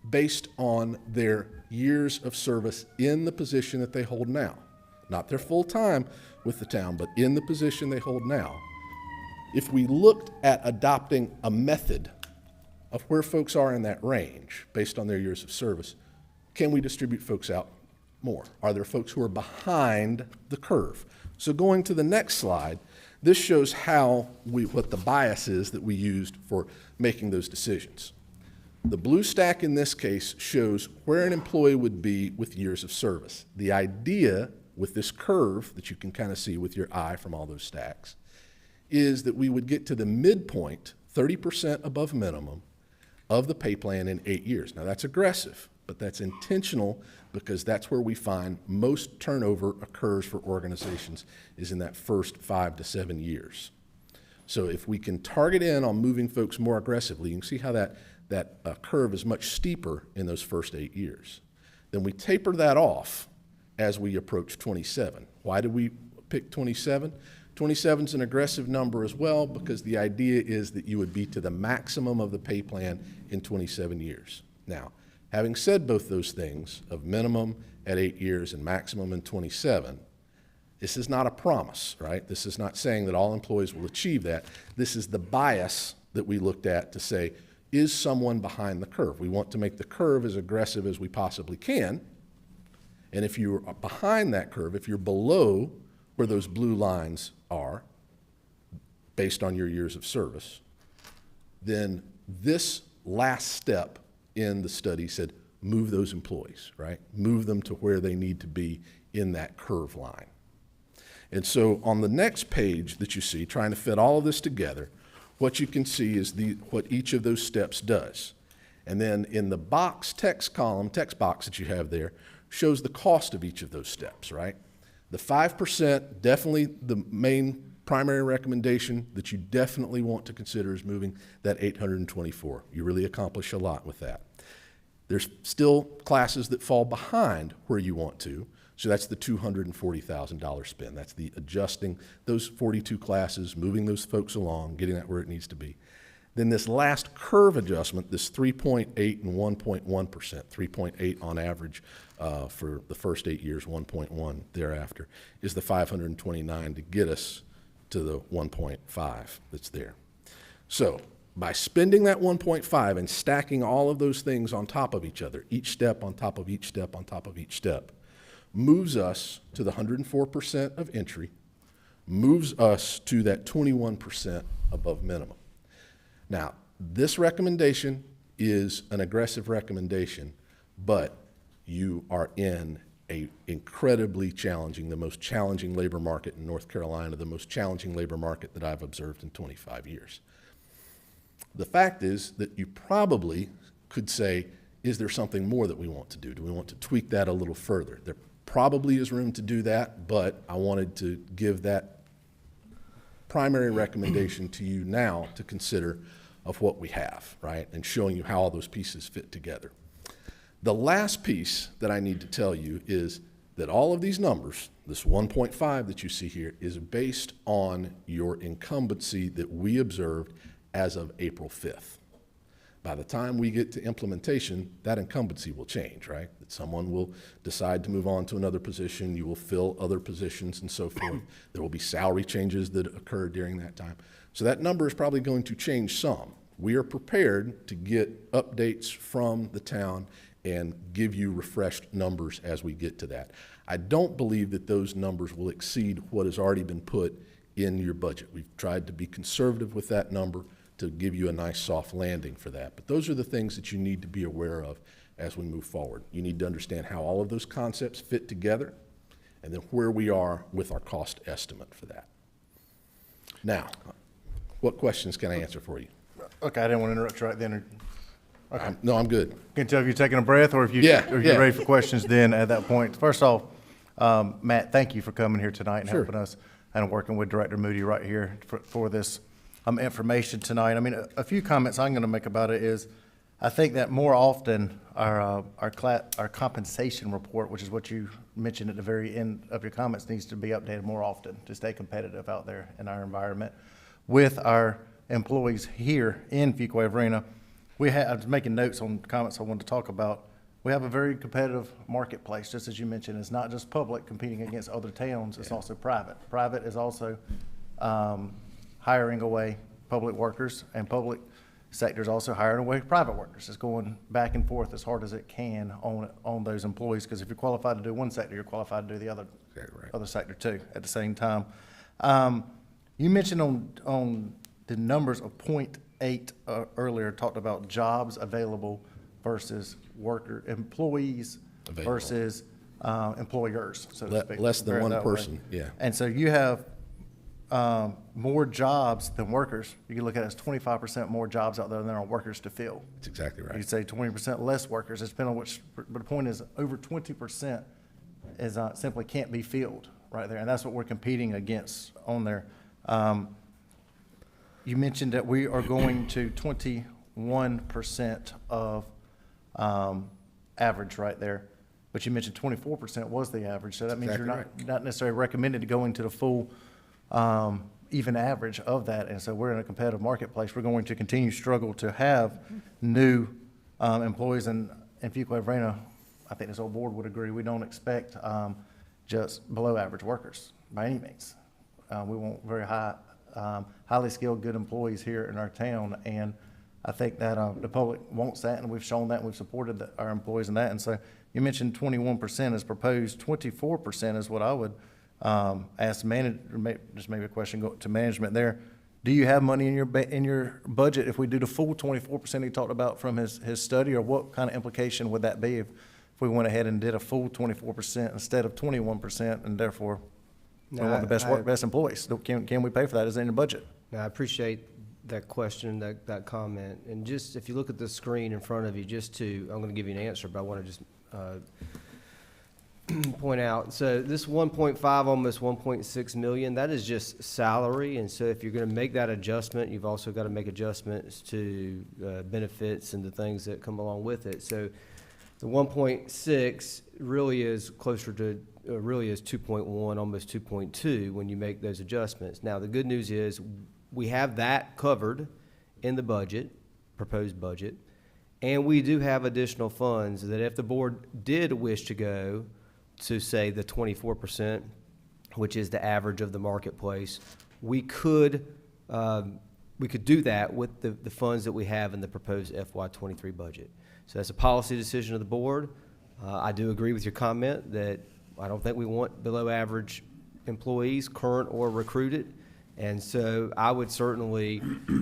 based on their years of service in the position that they hold now. Not their full time with the town, but in the position they hold now. If we looked at adopting a method of where folks are in that range based on their years of service, can we distribute folks out more? Are there folks who are behind the curve? So going to the next slide, this shows what the bias is that we used for making those decisions. The blue stack in this case shows where an employee would be with years of service. The idea with this curve that you can kind of see with your eye from all those stacks is that we would get to the midpoint, 30% above minimum, of the pay plan in 8 years. Now that's aggressive, but that's intentional because that's where we find most turnover occurs for organizations is in that first 5 to 7 years. So if we can target in on moving folks more aggressively, you can see how that curve is much steeper in those first 8 years. Then we taper that off as we approach 27. Why did we pick 27? 27 is an aggressive number as well because the idea is that you would be to the maximum of the pay plan in 27 years. Now, having said both those things of minimum at 8 years and maximum in 27, this is not a promise, right? This is not saying that all employees will achieve that. This is the bias that we looked at to say, is someone behind the curve? We want to make the curve as aggressive as we possibly can. And if you're behind that curve, if you're below where those blue lines are, based on your years of service, then this last step in the study said, move those employees, right? Move them to where they need to be in that curve line. And so on the next page that you see, trying to fit all of this together, what you can see is what each of those steps does. And then in the text box that you have there, shows the cost of each of those steps, right? The 5%, definitely the main primary recommendation that you definitely want to consider is moving that 824. You really accomplish a lot with that. There's still classes that fall behind where you want to, so that's the $240,000 spend. That's the adjusting those 42 classes, moving those folks along, getting that where it needs to be. Then this last curve adjustment, this 3.8 and 1.1%, 3.8 on average for the first 8 years, 1.1 thereafter, is the 529 to get us to the 1.5 that's there. So by spending that 1.5 and stacking all of those things on top of each other, each step on top of each step on top of each step, moves us to the 104% of entry, moves us to that 21% above minimum. Now, this recommendation is an aggressive recommendation, but you are in a incredibly challenging, the most challenging labor market in North Carolina, the most challenging labor market that I've observed in 25 years. The fact is that you probably could say, is there something more that we want to do? Do we want to tweak that a little further? There probably is room to do that, but I wanted to give that primary recommendation to you now to consider of what we have, right? And showing you how all those pieces fit together. The last piece that I need to tell you is that all of these numbers, this 1.5 that you see here, is based on your incumbency that we observed as of April 5th. By the time we get to implementation, that incumbency will change, right? That someone will decide to move on to another position, you will fill other positions and so forth. There will be salary changes that occur during that time. So that number is probably going to change some. We are prepared to get updates from the town and give you refreshed numbers as we get to that. I don't believe that those numbers will exceed what has already been put in your budget. We've tried to be conservative with that number to give you a nice soft landing for that. But those are the things that you need to be aware of as we move forward. You need to understand how all of those concepts fit together and then where we are with our cost estimate for that. Now, what questions can I answer for you? Okay, I didn't want to interrupt you right then. Okay. No, I'm good. Can tell if you're taking a breath or if you're ready for questions then at that point. First off, Matt, thank you for coming here tonight and helping us and working with Director Moody right here for this information tonight. I mean, a few comments I'm going to make about it is I think that more often our compensation report, which is what you mentioned at the very end of your comments, needs to be updated more often to stay competitive out there in our environment. with our employees here in Fuquay-Varina. I was making notes on comments I wanted to talk about. We have a very competitive marketplace, just as you mentioned. It's not just public competing against other towns, it's also private. Private is also hiring away public workers, and public sector is also hiring away private workers. It's going back and forth as hard as it can on those employees, because if you're qualified to do one sector, you're qualified to do the other, other sector too at the same time. You mentioned on the numbers of 0.8 earlier, talked about jobs available versus employees Available. versus employers, so to speak. Less than Compare it one that way. person, yeah. And so you have more jobs than workers. You can look at it as 25% more jobs out there than there are workers to fill. That's exactly You right. could say 20% less workers. It's depending on which, but the point is over 20% is simply can't be filled right there, and that's what we're competing against on there. You mentioned that we are going to 21% of average right there, but you mentioned 24% was the average, so that means you're Exactly not necessarily recommended to going to the full even average of that, and so we're in a competitive marketplace. We're going to continue to struggle to have new employees, and Fuquay-Varina, I think this whole board would agree, we don't expect just below average workers by any means. We want very highly skilled, good employees here in our town, and I think that the public wants that, and we've shown that, and we've supported our employees in that. And so you mentioned 21% is proposed, 24% is what I would ask just maybe a question go to management there. Do you have money in your budget if we do the full 24% he talked about from his study, or what kind of implication would that be if we went ahead and did a full 24% instead of 21%, and therefore we want the best employees? Can we pay for that? Is it in the budget? I appreciate that question, that comment. And just, if you look at the screen in front of you, I'm going to give you an answer, but I want to just point out. So this 1.5, almost 1.6 million, that is just salary. And so if you're going to make that adjustment, you've also got to make adjustments to benefits and the things that come along with it. So the 1.6 really is closer to, really is 2.1, almost 2.2 when you make those adjustments. Now, the good news is we have that covered in the budget, proposed budget, and we do have additional funds that if the board did wish to go to, say, the 24%, which is the average of the marketplace, we could do that with the funds that we have in the proposed FY23 budget. So that's a policy decision of the board. I do agree with your comment that I don't think we want below average employees, current or recruited. And so I would certainly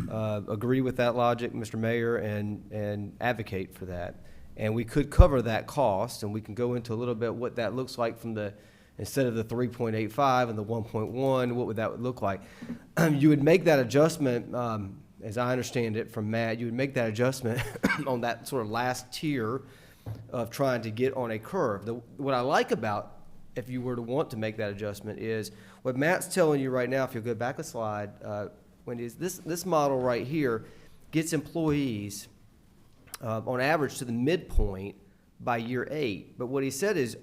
agree with that logic, Mr. Mayor, and advocate for that. And we could cover that cost, and we can go into a little bit what that looks like from instead of the 3.85 and the 1.1, what would that look like? You would make that adjustment, as I understand it from Matt, you would make that adjustment on that sort of last tier of trying to get on a curve. What I like about, if you were to want to make that adjustment, is what Matt's telling you right now. If you'll go back a slide, Wendy, is this model right here gets employees on average to the midpoint by year 8. But what he said is,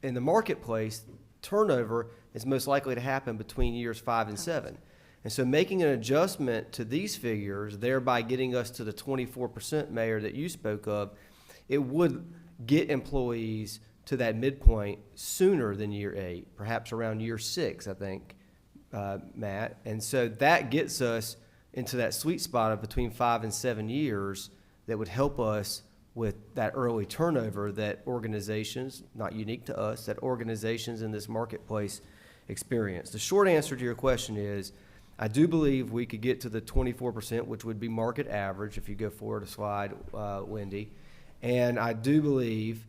in the marketplace, turnover is most likely to happen between years 5 and 7. And so making an adjustment to these figures, thereby getting us to the 24%, Mayor, that you spoke of, it would get employees to that midpoint sooner than year 8, perhaps around year 6, I think, Matt. And so that gets us into that sweet spot of between 5 and 7 years that would help us with that early turnover that organizations, not unique to us, that organizations in this marketplace experience. The short answer to your question is, I do believe we could get to the 24%, which would be market average, if you go forward a slide, Wendy. And I do believe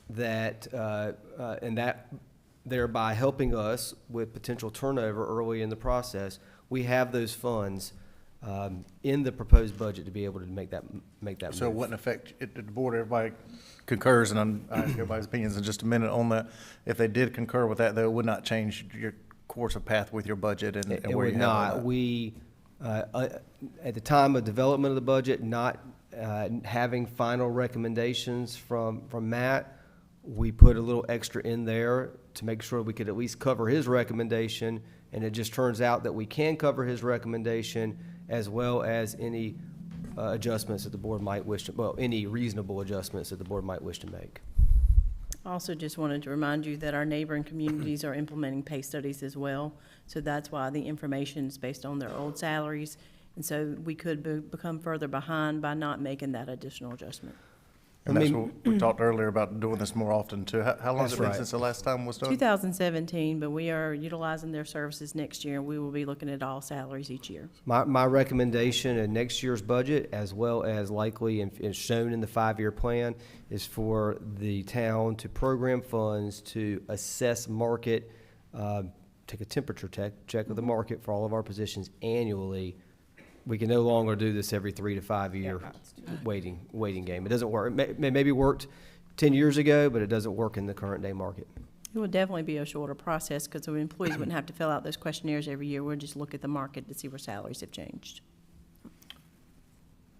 that thereby helping us with potential turnover early in the process, we have those funds in the proposed budget to be able to make that So it move. wouldn't affect the board. Everybody concurs, and I ask everybody's opinions in just a minute on that. If they did concur with that, though, it would not change your course of path with your budget and It where would you have all not. that. We, at the time of development of the budget, not having final recommendations from Matt, we put a little extra in there to make sure we could at least cover his recommendation, and it just turns out that we can cover his recommendation as well as any adjustments that the board might wish to, well, any reasonable adjustments that the board might wish to make. Also just wanted to remind you that our neighboring communities are implementing pay studies as well. So that's why the information is based on their old salaries. And so we could become further behind by not making that additional adjustment. And that's what we talked earlier about doing this more often too. How long has it been That's right. since the last time was done? 2017, but we are utilizing their services next year, and we will be looking at all salaries each year. My recommendation in next year's budget, as well as likely and shown in the 5-year plan, is for the town to program funds to assess market, take a temperature check of the market for all of our positions annually. We can no longer do this every 3 to 5 year waiting game. It doesn't work. It maybe worked 10 years ago, but it doesn't work in the current day market. It would definitely be a shorter process because the employees wouldn't have to fill out those questionnaires every year. We'll just look at the market to see where salaries have changed.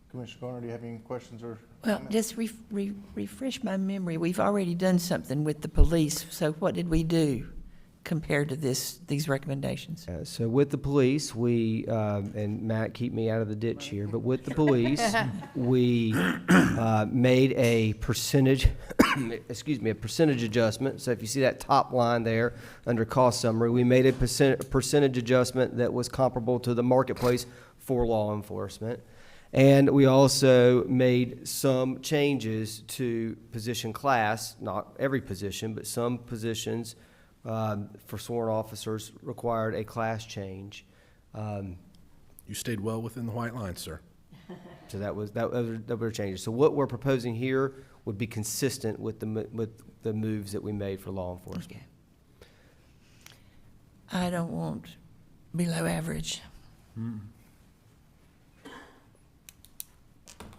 Commissioner Garner, do you have any questions or Well, comments? just refresh my memory. We've already done something with the police, so what did we do compared to these recommendations? So with the police, we, and Matt, keep me out of the ditch here, but with the police, we made a percentage, a percentage adjustment. So if you see that top line there under cost summary, we made a percentage adjustment that was comparable to the marketplace for law enforcement. And we also made some changes to position class, not every position, but some positions for sworn officers required a class change. You stayed well within the white line, sir. So that were changes. So what we're proposing here would be consistent with the moves that we made for law enforcement. Okay. I don't want below average.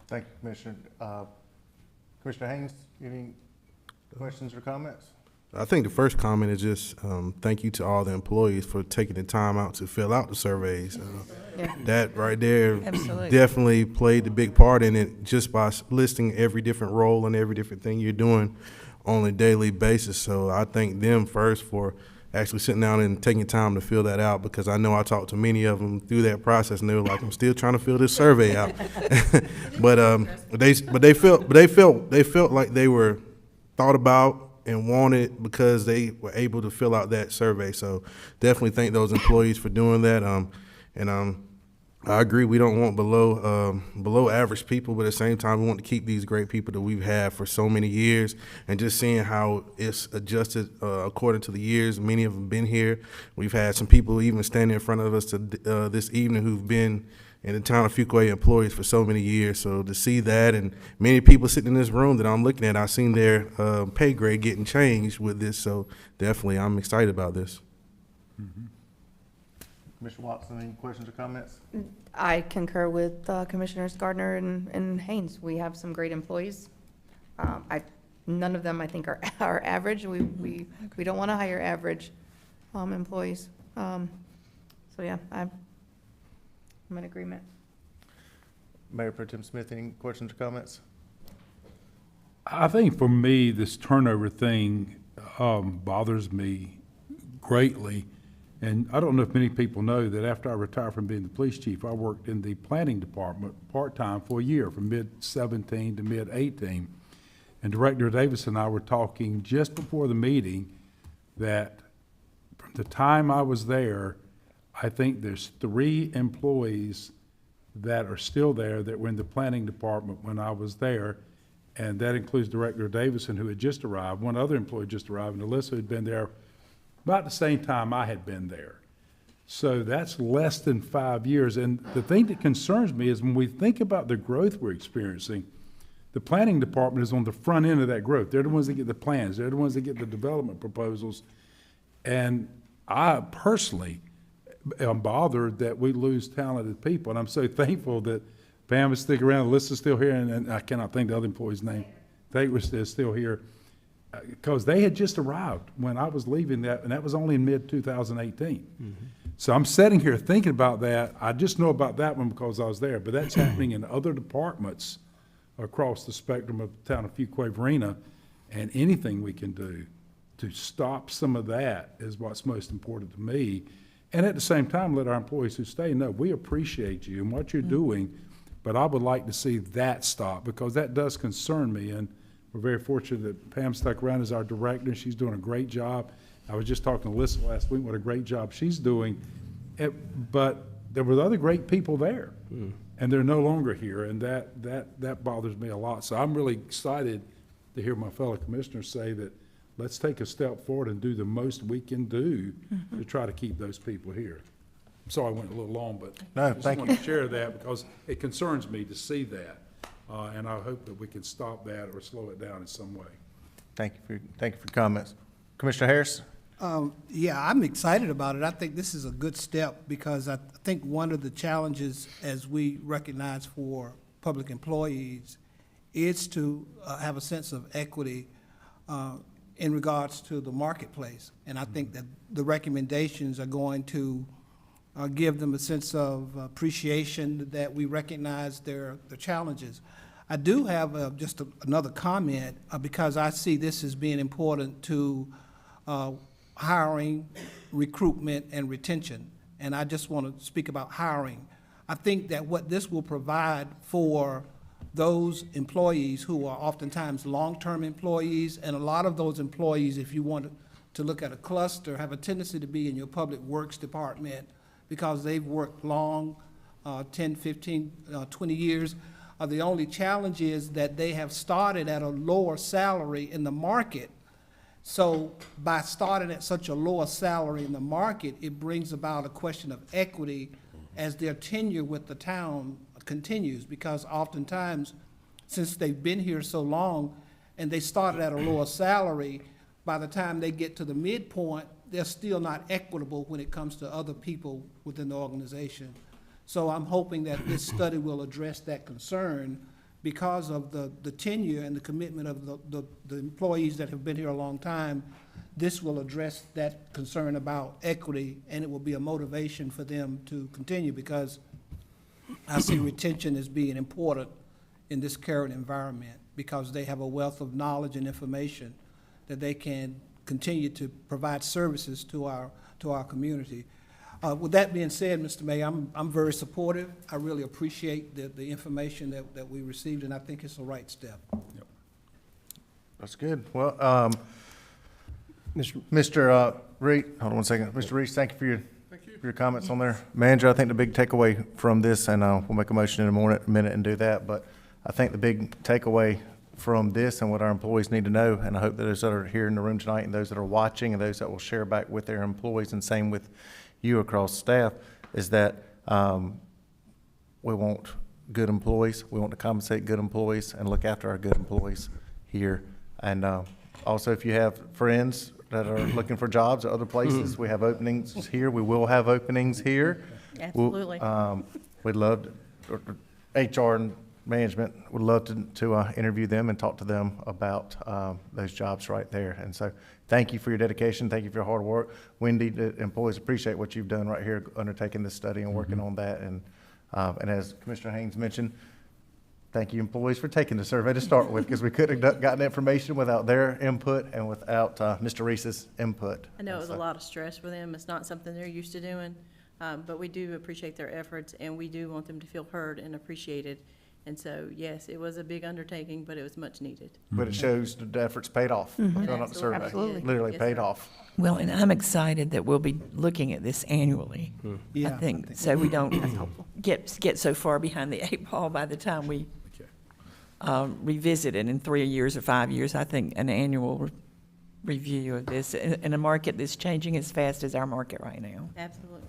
Thank you, Commissioner. Commissioner Haynes, any questions or comments? I think the first comment is just thank you to all the employees for taking the time out to fill out the surveys. Yeah. That right there Absolutely. definitely played a big part in it, just by listing every different role and every different thing you're doing on a daily basis. So I thank them first for actually sitting down and taking time to fill that out, because I know I talked to many of them through that process, and they were like, "I'm still trying to fill this survey out." but they felt like they were thought about and wanted because they were able to fill out that survey. So definitely thank those employees for doing that. I agree, we don't want below average people, but at the same time, we want to keep these great people that we've had for so many years, and just seeing how it's adjusted according to the years. Many of them been here. We've had some people even standing in front of us this evening who've been in the town of Fuquay employees for so many years. So to see that, and many people sitting in this room that I'm looking at, I've seen their pay grade getting changed with this. So definitely, I'm excited about this. Commissioner Watson, any questions or comments? I concur with Commissioners Gardner and Haynes. We have some great employees. None of them, I think, are average. We don't want to hire average employees. So yeah, I'm in agreement. Mayor Pro Tem Smith, any questions or comments? I think for me, this turnover thing bothers me greatly. And I don't know if many people know that after I retired from being the police chief, I worked in the planning department part-time for a year, from mid-17 to mid-18. And Director Davis and I were talking just before the meeting that from the time I was there, I think there's 3 employees that are still there that were in the planning department when I was there. And that includes Director Davison, who had just arrived, one other employee just arrived, and Alyssa had been there about the same time I had been there. So that's less than 5 years. And the thing that concerns me is when we think about the growth we're experiencing, the planning department is on the front end of that growth. They're the ones that get the plans. They're the ones that get the development proposals. And I personally am bothered that we lose talented people. And I'm so thankful that Pam is sticking around, Alyssa's still here, and I cannot think the other employee's name. They were still here. Because they had just arrived when I was leaving that, and that was only in mid-2018. So I'm sitting here thinking about that. I just know about that one because I was there, but that's happening in other departments across the spectrum of the town of Fuquay-Varina, and anything we can do to stop some of that is what's most important to me. And at the same time, let our employees who stay know, we appreciate you and what you're doing, but I would like to see that stop, because that does concern me. And we're very fortunate that Pam stuck around as our director. She's doing a great job. I was just talking to Alyssa last week, what a great job she's doing. But there were other great people there, and they're no longer here, and that bothers me a lot. So I'm really excited to hear my fellow commissioners say that let's take a step forward and do the most we can do to try to keep those people here. I'm sorry I went a little long, but No, I just thank wanted you. to share that because it concerns me to see that. And I hope that we can stop that or slow it down in some way. Thank you for your comments. Commissioner Harris? Yeah, I'm excited about it. I think this is a good step because I think one of the challenges, as we recognize for public employees, is to have a sense of equity in regards to the marketplace. And I think that the recommendations are going to give them a sense of appreciation that we recognize their challenges. I do have just another comment because I see this as being important to hiring, recruitment, and retention. And I just want to speak about hiring. I think that what this will provide for those employees who are oftentimes long-term employees, and a lot of those employees, if you want to look at a cluster, have a tendency to be in your public works department because they've worked long, 10, 15, 20 years. The only challenge is that they have started at a lower salary in the market. So by starting at such a lower salary in the market, it brings about a question of equity as their tenure with the town continues, because oftentimes, since they've been here so long and they started at a lower salary, by the time they get to the midpoint, they're still not equitable when it comes to other people within the organization. So I'm hoping that this study will address that concern because of the tenure and the commitment of the employees that have been here a long time. This will address that concern about equity, and it will be a motivation for them to continue, because I see retention as being important in this current environment because they have a wealth of knowledge and information that they can continue to provide services to our community. With that being said, Mr. Mayor, I'm very supportive. I really appreciate the information that we received, and I think it's the right step. Yep. That's good. Well, Mr. Reed, hold on one second. Mr. Reed, thank you for your comments on there. Manager, I think the big takeaway from this, and we'll make a motion in a minute and do that, but I think the big takeaway from this and what our employees need to know, and I hope that those that are here in the room tonight and those that are watching and those that will share back with their employees, and same with you across staff, is that we want good employees. We want to compensate good employees and look after our good employees here. And also, if you have friends that are looking for jobs at other places, we have openings here. We will have openings here. Absolutely. We'd love to, HR and management would love to interview them and talk to them about those jobs right there. And so thank you for your dedication. Thank you for your hard work. Wendy, the employees appreciate what you've done right here, undertaking this study and working on that. And as Commissioner Haynes mentioned, thank you, employees, for taking the survey to start with, because we could have gotten information without their input and without Mr. Reese's input. I know it was a lot of stress for them. It's not something they're used to doing, but we do appreciate their efforts, and we do want them to feel heard and appreciated. And so, yes, it was a big undertaking, but it was much needed. But it shows the efforts paid off. Filling out the survey. Absolutely. Literally Yes, paid sir. off. Well, and I'm excited that we'll be looking at this annually. Yeah, I think, so we don't get so far behind the 8 ball by the time we revisit it in 3 years or 5 years. I think an annual review of this in a market that's changing as fast as our market right now. Absolutely.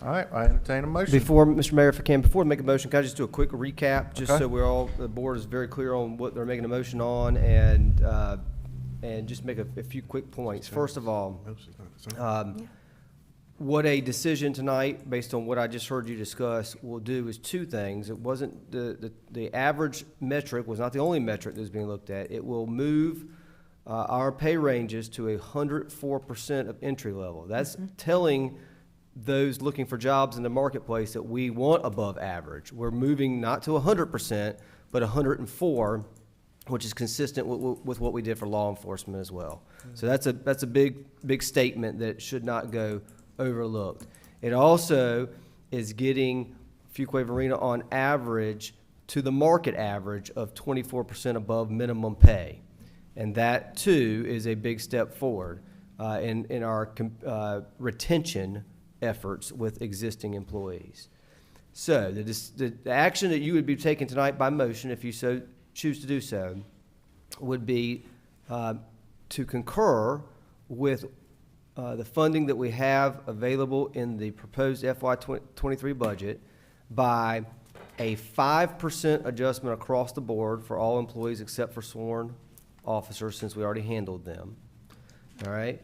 All right, I entertain a motion. Before, Mr. Mayor, if I can, before I make a motion, can I just do a quick recap, just Okay. so we're all, the board is very clear on what they're making a motion on, and just make a few quick points. First of all, what a decision tonight, based on what I just heard you discuss, will do is two things. It wasn't, the average metric was not the only metric that was being looked at. It will move our pay ranges to 104% of entry level. That's telling those looking for jobs in the marketplace that we want above average. We're moving not to 100%, but 104, which is consistent with what we did for law enforcement as well. So that's a big statement that should not go overlooked. It also is getting Fuquay-Varina on average to the market average of 24% above minimum pay. And that, too, is a big step forward in our retention efforts with existing employees. So the action that you would be taking tonight by motion, if you so choose to do so, would be to concur with the funding that we have available in the proposed FY23 budget by a 5% adjustment across the board for all employees except for sworn officers, since we already handled them. All right?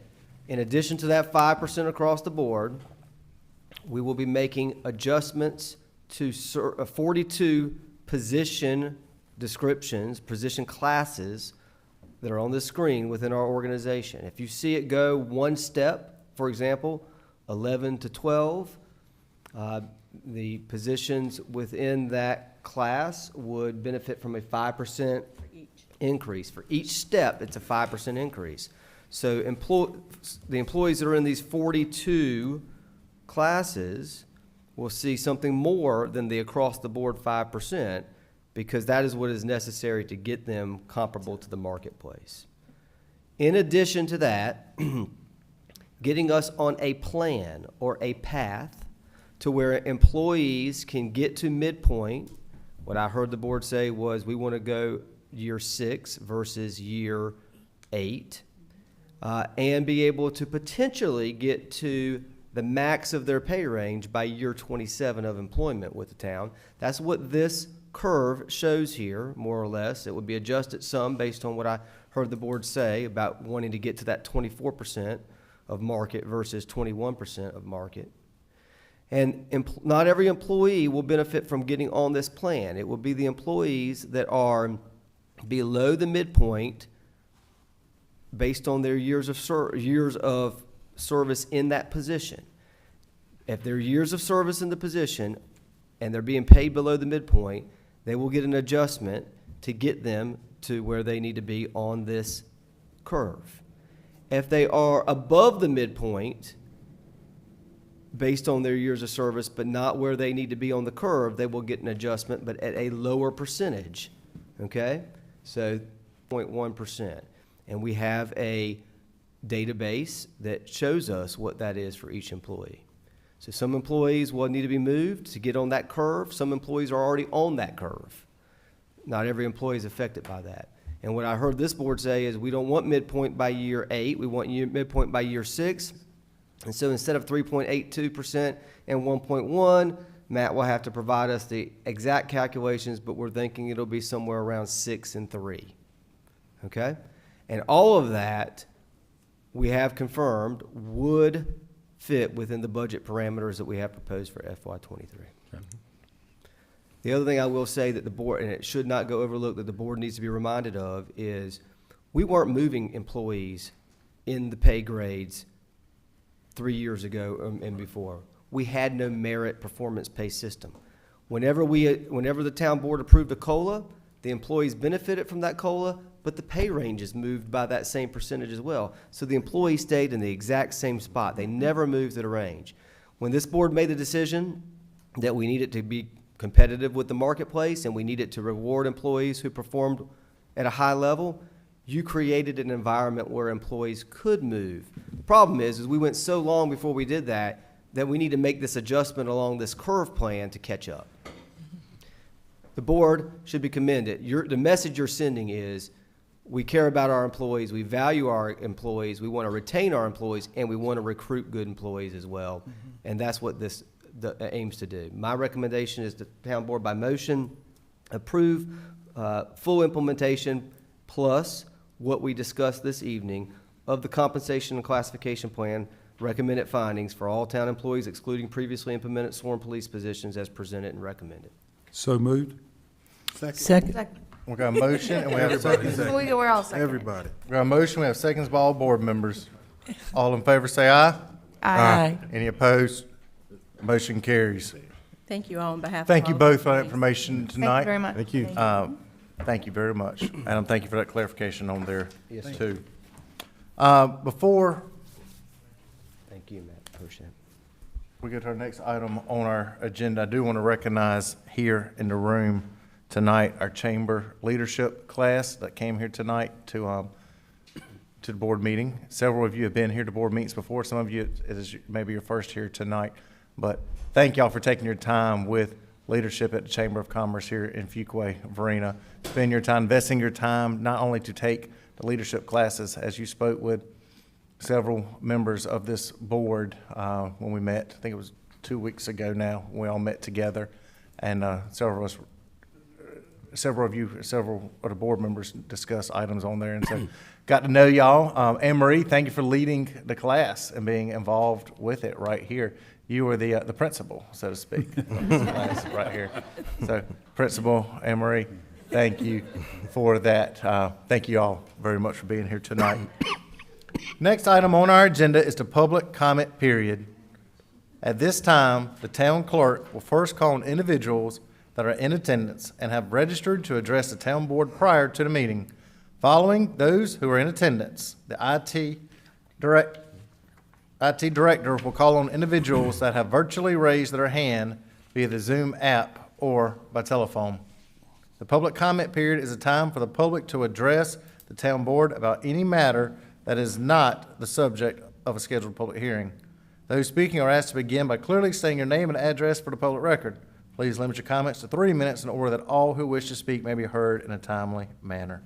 In addition to that 5% across the board, we will be making adjustments to 42 position descriptions, position classes that are on the screen within our organization. If you see it go one step, for example, 11 to 12, the positions within that class would benefit from a 5% increase. For each step, it's a 5% increase. So the employees that are in these 42 classes will see something more than the across-the-board 5%, because that is what is necessary to get them comparable to the marketplace. In addition to that, getting us on a plan or a path to where employees can get to midpoint. What I heard the board say was we want to go year 6 versus year 8, and be able to potentially get to the max of their pay range by year 27 of employment with the town. That's what this curve shows here, more or less. It would be adjusted some based on what I heard the board say about wanting to get to that 24% of market versus 21% of market. And not every employee will benefit from getting on this plan. It will be the employees that are below the midpoint based on their years of service in that position. If their years of service in the position and they're being paid below the midpoint, they will get an adjustment to get them to where they need to be on this curve. If they are above the midpoint based on their years of service, but not where they need to be on the curve, they will get an adjustment, but at a lower percentage, okay? So 0.1%. And we have a database that shows us what that is for each employee. So some employees will need to be moved to get on that curve. Some employees are already on that curve. Not every employee is affected by that. And what I heard this board say is we don't want midpoint by year 8, we want midpoint by year 6. And so instead of 3.82% and 1.1, Matt will have to provide us the exact calculations, but we're thinking it'll be somewhere around 6 and 3. Okay? And all of that, we have confirmed, would fit within the budget parameters that we have proposed for FY23. Okay. The other thing I will say that the board, and it should not go overlooked, that the board needs to be reminded of is we weren't moving employees in the pay grades 3 years ago and before. We had no merit performance pay system. Whenever the town board approved a COLA, the employees benefited from that COLA, but the pay ranges moved by that same percentage as well. So the employees stayed in the exact same spot. They never moved the range. When this board made the decision that we needed to be competitive with the marketplace and we needed to reward employees who performed at a high level, you created an environment where employees could move. The problem is we went so long before we did that we need to make this adjustment along this curve plan to catch up. The board should be commended. The message you're sending is we care about our employees, we value our employees, we want to retain our employees, and we want to recruit good employees as well. Mm-hmm. And that's what this aims to do. My recommendation is the town board by motion approve full implementation plus what we discussed this evening of the compensation and classification plan recommended findings for all town employees excluding previously implemented sworn police positions as presented and recommended. So moved. Second. We got a motion and we have seconds. We're all second. Everybody. We got a motion, we have seconds by all board members. All in favor say aye. Aye. Any opposed? Motion carries. Thank you all on behalf of Thank you all. both for that information tonight. Thank you very much. Thank you. Thank you very much. Adam, thank you for that clarification on there, Yes, sir. too. Before Thank you, Matt. Appreciate it. we get to our next item on our agenda, I do want to recognize here in the room tonight our chamber leadership class that came here tonight to the board meeting. Several of you have been here to board meetings before. Some of you, it is maybe your first here tonight. But thank y'all for taking your time with leadership at the Chamber of Commerce here in Fuquay-Varina. Spend your time, investing your time, not only to take the leadership classes, as you spoke with several members of this board when we met. I think it was 2 weeks ago now. We all met together, and several of the board members discussed items on there, and so got to know y'all. Anne Marie, thank you for leading the class and being involved with it right here. You were the principal, so to speak, of this class right here. So, Principal Anne Marie, thank you for that. Thank you all very much for being here tonight. Next item on our agenda is the public comment period. At this time, the town clerk will first call on individuals that are in attendance and have registered to address the town board prior to the meeting. Following those who are in attendance, the IT director will call on individuals that have virtually raised their hand via the Zoom app or by telephone. The public comment period is a time for the public to address the town board about any matter that is not the subject of a scheduled public hearing. Those speaking are asked to begin by clearly stating your name and address for the public record. Please limit your comments to 3 minutes in order that all who wish to speak may be heard in a timely manner.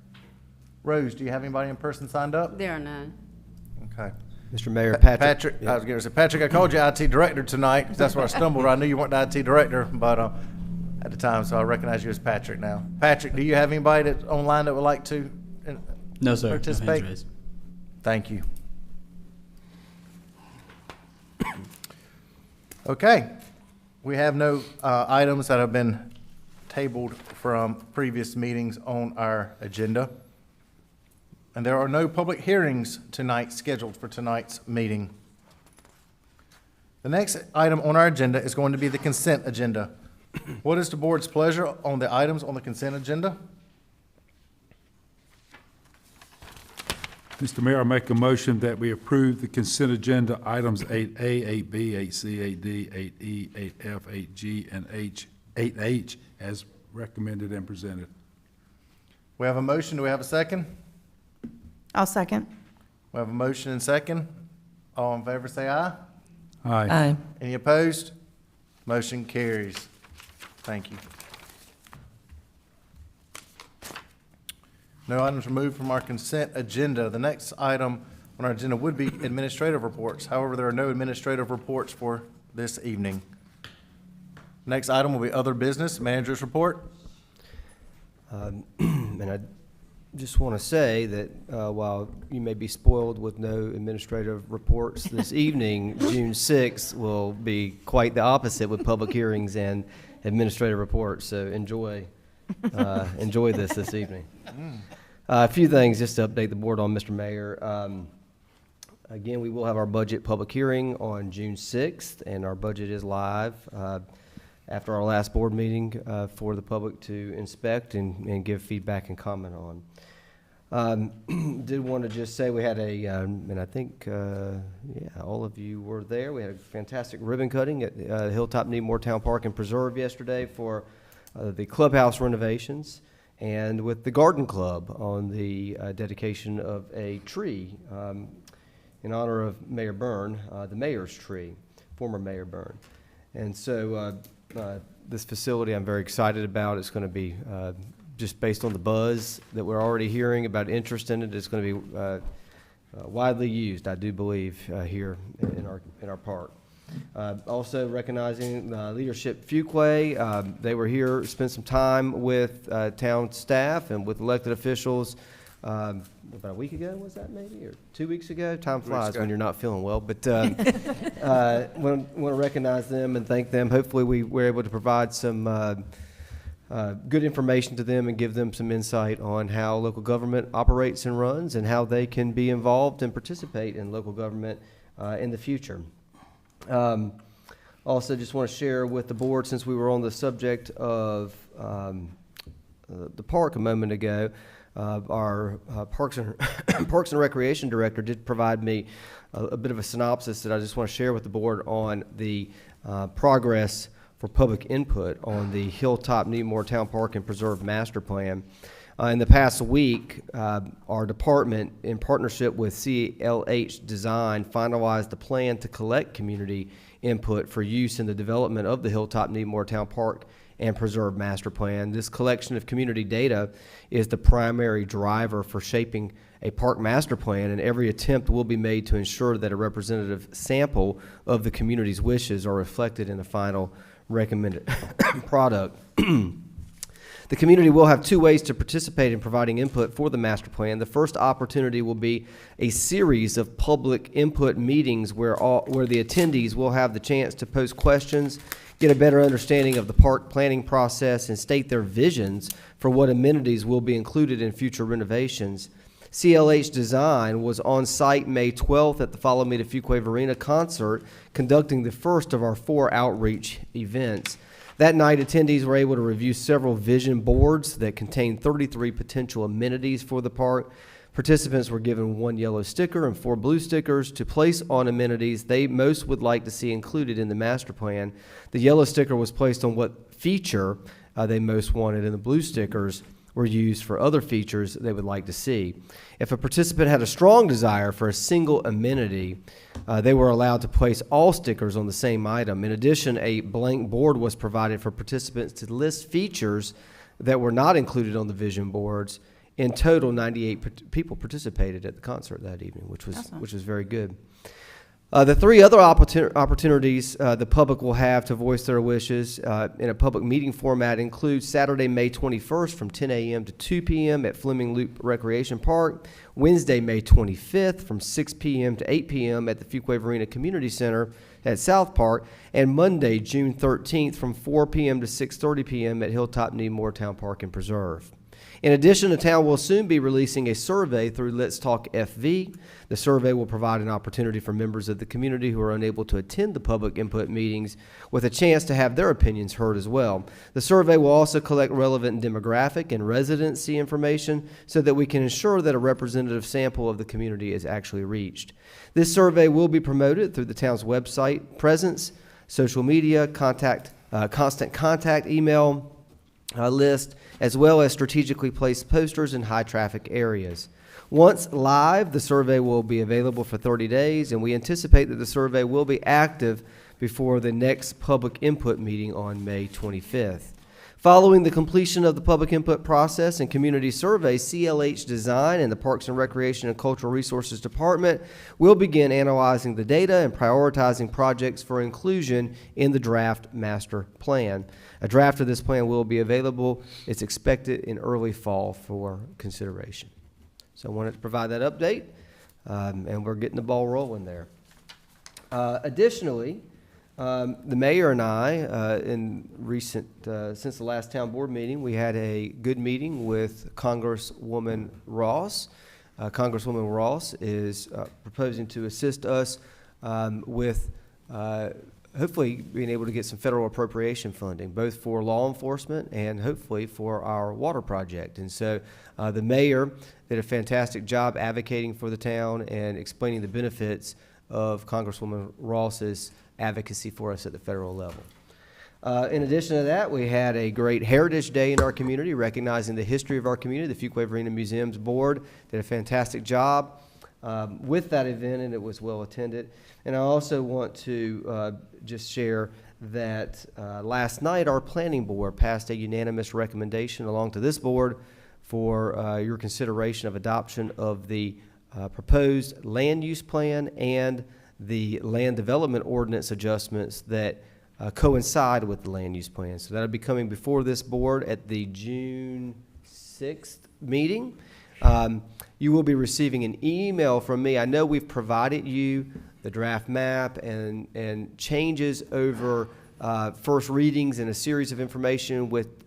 Rose, do you have anybody in person signed up? There are none. Okay. Mr. Mayor, Patrick. I was going to say, Patrick, I called you IT director tonight, because that's where I stumbled. I knew you weren't the IT director, but at the time, so I recognize you as Patrick now. Patrick, do you have anybody that's online that would like to No, sir. No hands participate? raised. Thank you. Okay. We have no items that have been tabled from previous meetings on our agenda. And there are no public hearings tonight scheduled for tonight's meeting. The next item on our agenda is going to be the consent agenda. What is the board's pleasure on the items on the consent agenda? Mr. Mayor, I make a motion that we approve the consent agenda items 8A, 8B, 8C, 8D, 8E, 8F, 8G, and 8H as recommended and presented. We have a motion. Do we have a second? I'll second. We have a motion and second. All in favor say aye. Aye. Aye. Any opposed? Motion carries. Thank you. No items removed from our consent agenda. The next item on our agenda would be administrative reports. However, there are no administrative reports for this evening. Next item will be other business, manager's report. And I just want to say that while you may be spoiled with no administrative reports this evening, June 6th will be quite the opposite with public hearings and administrative reports. So enjoy this evening. A few things just to update the board on, Mr. Mayor. Again, we will have our budget public hearing on June 6th, and our budget is live after our last board meeting for the public to inspect and give feedback and comment on. Did want to just say we had and I think, all of you were there. We had a fantastic ribbon cutting at Hilltop, Newmore Town Park and Preserve yesterday for the clubhouse renovations, and with the garden club on the dedication of a tree in honor of Mayor Byrne, the mayor's tree, former Mayor Byrne. And so this facility I'm very excited about. It's going to be just based on the buzz that we're already hearing about interest in it. It's going to be widely used, I do believe, here in our park. Also recognizing Leadership Fuquay. They were here, spent some time with town staff and with elected officials about a week ago, was that maybe, or 2 weeks ago? Time flies when you're not feeling well, but want to recognize them and thank them. Hopefully we were able to provide some good information to them and give them some insight on how local government operates and runs and how they can be involved and participate in local government in the future. Also, just want to share with the board, since we were on the subject of the park a moment ago, our Parks and Parks and Recreation Director did provide me a bit of a synopsis that I just want to share with the board on the progress for public input on the Hilltop Newmore Town Park and Preserve Master Plan. In the past week, our department, in partnership with CLH Design, finalized the plan to collect community input for use in the development of the Hilltop Newmore Town Park and Preserve Master Plan. This collection of community data is the primary driver for shaping a park master plan, and every attempt will be made to ensure that a representative sample of the community's wishes are reflected in the final recommended product. The community will have two ways to participate in providing input for the master plan. The first opportunity will be a series of public input meetings where the attendees will have the chance to pose questions, get a better understanding of the park planning process, and state their visions for what amenities will be included in future renovations. CLH Design was on site May 12th at the Follow Me to Fuquay-Varina concert, conducting the first of our 4 outreach events. That night, attendees were able to review several vision boards that contained 33 potential amenities for the park. Participants were given 1 yellow sticker and 4 blue stickers to place on amenities they most would like to see included in the master plan. The yellow sticker was placed on what feature they most wanted, and the blue stickers were used for other features they would like to see. If a participant had a strong desire for a single amenity, they were allowed to place all stickers on the same item. In addition, a blank board was provided for participants to list features that were not included on the vision boards. In total, 98 people participated at the concert that evening, which was Awesome. which was very good. The 3 other opportunities the public will have to voice their wishes in a public meeting format include Saturday, May 21st from 10 a.m. to 2 p.m. at Fleming Loop Recreation Park, Wednesday, May 25th from 6 p.m. to 8 p.m. at the Fuquay-Varina Community Center at South Park, and Monday, June 13th from 4 p.m. to 6:30 p.m. at Hilltop Newmore Town Park and Preserve. In addition, the town will soon be releasing a survey through Let's Talk FV. The survey will provide an opportunity for members of the community who are unable to attend the public input meetings with a chance to have their opinions heard as well. The survey will also collect relevant demographic and residency information so that we can ensure that a representative sample of the community is actually reached. This survey will be promoted through the town's website presence, social media, constant contact email list, as well as strategically placed posters in high-traffic areas. Once live, the survey will be available for 30 days, and we anticipate that the survey will be active before the next public input meeting on May 25th. Following the completion of the public input process and community survey, CLH Design and the Parks and Recreation and Cultural Resources Department will begin analyzing the data and prioritizing projects for inclusion in the draft master plan. A draft of this plan will be available. It's expected in early fall for consideration. So I wanted to provide that update, and we're getting the ball rolling there. Additionally, the mayor and I, since the last town board meeting, we had a good meeting with Congresswoman Ross. Congresswoman Ross is proposing to assist us with hopefully being able to get some federal appropriation funding, both for law enforcement and hopefully for our water project. And so the mayor did a fantastic job advocating for the town and explaining the benefits of Congresswoman Ross's advocacy for us at the federal level. In addition to that, we had a great Heritage Day in our community, recognizing the history of our community. The Fuquay-Varina Museum's board did a fantastic job with that event, and it was well attended. And I also want to just share that last night our planning board passed a unanimous recommendation along to this board for your consideration of adoption of the proposed land use plan and the land development ordinance adjustments that coincide with the land use plan. So that'll be coming before this board at the June 6th meeting. You will be receiving an email from me. I know we've provided you the draft map and changes over first readings and a series of information with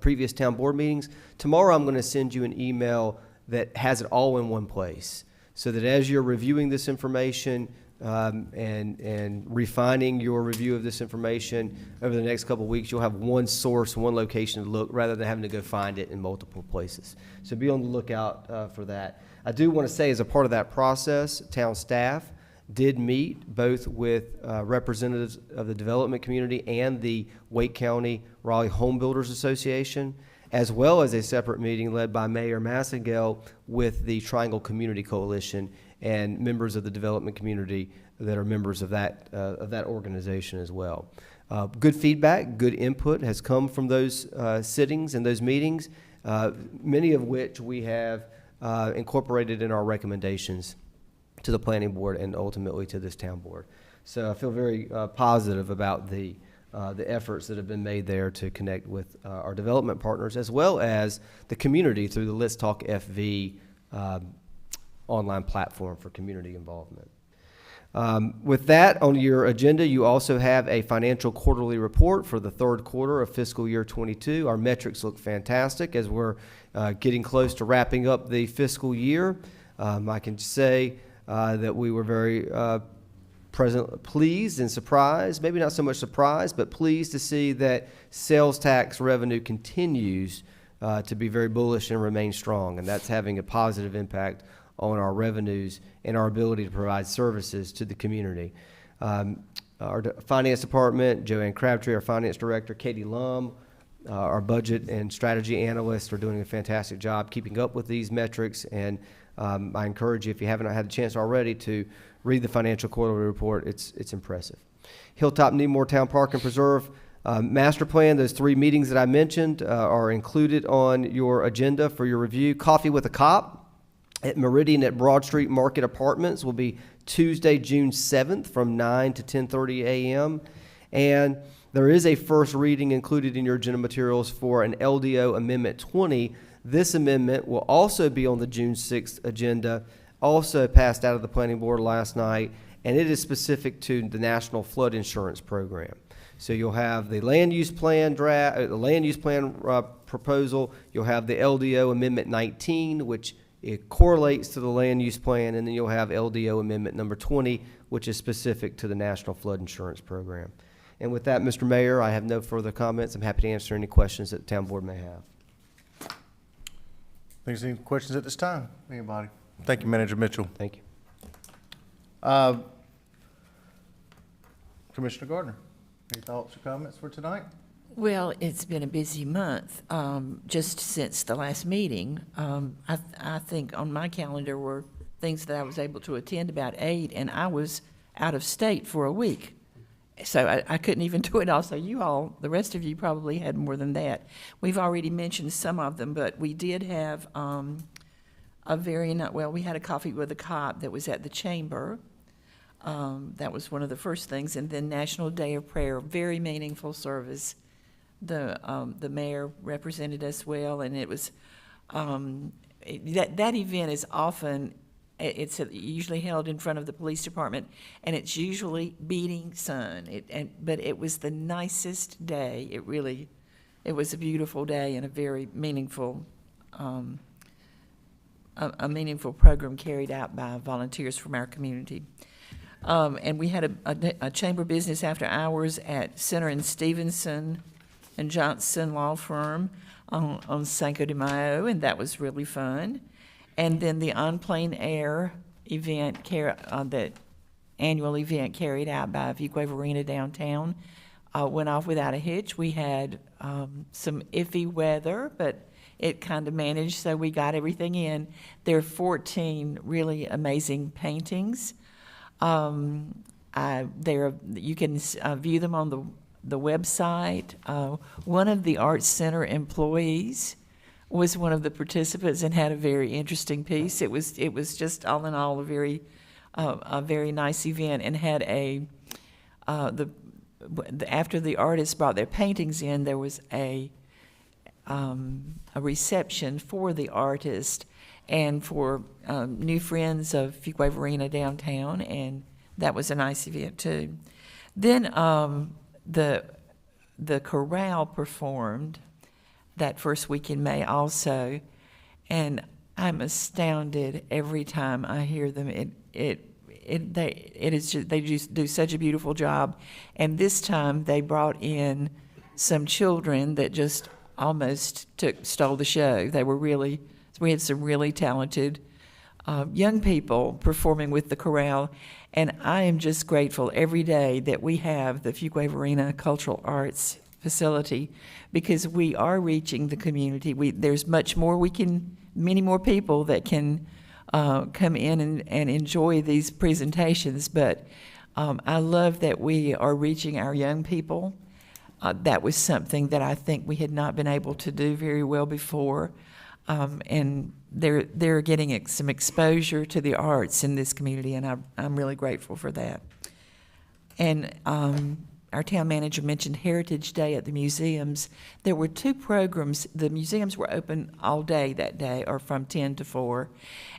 previous town board meetings. Tomorrow I'm going to send you an email that has it all in one place, so that as you're reviewing this information, and refining your review of this information over the next couple of weeks. You'll have one source, one location to look, rather than having to go find it in multiple places. So be on the lookout for that. I do want to say, as a part of that process, town staff did meet both with representatives of the development community and the Wake County Raleigh Home Builders Association, as well as a separate meeting led by Mayor Massengale with the Triangle Community Coalition and members of the development community that are members of that organization as well. Good feedback, good input has come from those sittings and those meetings, many of which we have incorporated in our recommendations to the planning board and ultimately to this town board. So I feel very positive about the efforts that have been made there to connect with our development partners, as well as the community through the Let's Talk FV online platform for community involvement. With that on your agenda, you also have a financial quarterly report for the third quarter of fiscal year 22. Our metrics look fantastic as we're getting close to wrapping up the fiscal year. I can say that we were very pleased and surprised, maybe not so much surprised, but pleased to see that sales tax revenue continues to be very bullish and remain strong, and that's having a positive impact on our revenues and our ability to provide services to the community. Our finance department, Joanne Crabtree, our finance director, Katie Lum, our budget and strategy analysts are doing a fantastic job keeping up with these metrics, and I encourage you, if you haven't had the chance already, to read the financial quarterly report. It's impressive. Hilltop, Newmore Town Park and Preserve master plan, those 3 meetings that I mentioned are included on your agenda for your review. Coffee with a Cop at Meridian at Broad Street Market Apartments will be Tuesday, June 7th from 9 to 10:30 a.m. And there is a first reading included in your agenda materials for an LDO Amendment 20. This amendment will also be on the June 6th agenda, also passed out of the planning board last night, and it is specific to the National Flood Insurance Program. So you'll have the land use plan proposal, you'll have the LDO Amendment 19, which it correlates to the land use plan, and then you'll have LDO Amendment number 20, which is specific to the National Flood Insurance Program. And with that, Mr. Mayor, I have no further comments. I'm happy to answer any questions that the town board may have. There's any questions at this time? Anybody? Thank you, Manager Mitchell. Thank you. Commissioner Gardner, any thoughts or comments for tonight? Well, it's been a busy month, just since the last meeting. I think on my calendar were things that I was able to attend, about 8, and I was out of state for a week. So I couldn't even do it all. So you all, the rest of you probably had more than that. We've already mentioned some of them, but we did have we had a coffee with a cop that was at the chamber. That was one of the first things. And then National Day of Prayer, very meaningful service. The mayor represented us well, and it was that event is often, it's usually held in front of the police department, and it's usually beating sun. But it was the nicest day. It was a beautiful day and a very meaningful, a meaningful program carried out by volunteers from our community. And we had a chamber business after hours at Center and Stevenson and Johnson Law Firm on Cinco de Mayo, and that was really fun. And then the On Plain Air event, that annual event carried out by Fuquay-Varina downtown, went off without a hitch. We had some iffy weather, but it kind of managed, so we got everything in. There are 14 really amazing paintings. You can view them on the website. One of the Arts Center employees was one of the participants and had a very interesting piece. It was just all in all a very nice event, and had after the artists brought their paintings in, there was a reception for the artist and for new friends of Fuquay-Varina downtown, and that was a nice event too. Then the chorale performed that first week in May also, and I'm astounded every time I hear them. they just do such a beautiful job. And this time, they brought in some children that just almost stole the show. We had some really talented young people performing with the chorale, and I am just grateful every day that we have the Fuquay-Varina Cultural Arts Facility, because we are reaching the community. There's many more people that can come in and enjoy these presentations, but I love that we are reaching our young people. That was something that I think we had not been able to do very well before. And they're getting some exposure to the arts in this community, and I'm really grateful for that. And our town manager mentioned Heritage Day at the museums. There were 2 programs. The museums were open all day that day, or from 10 to 4.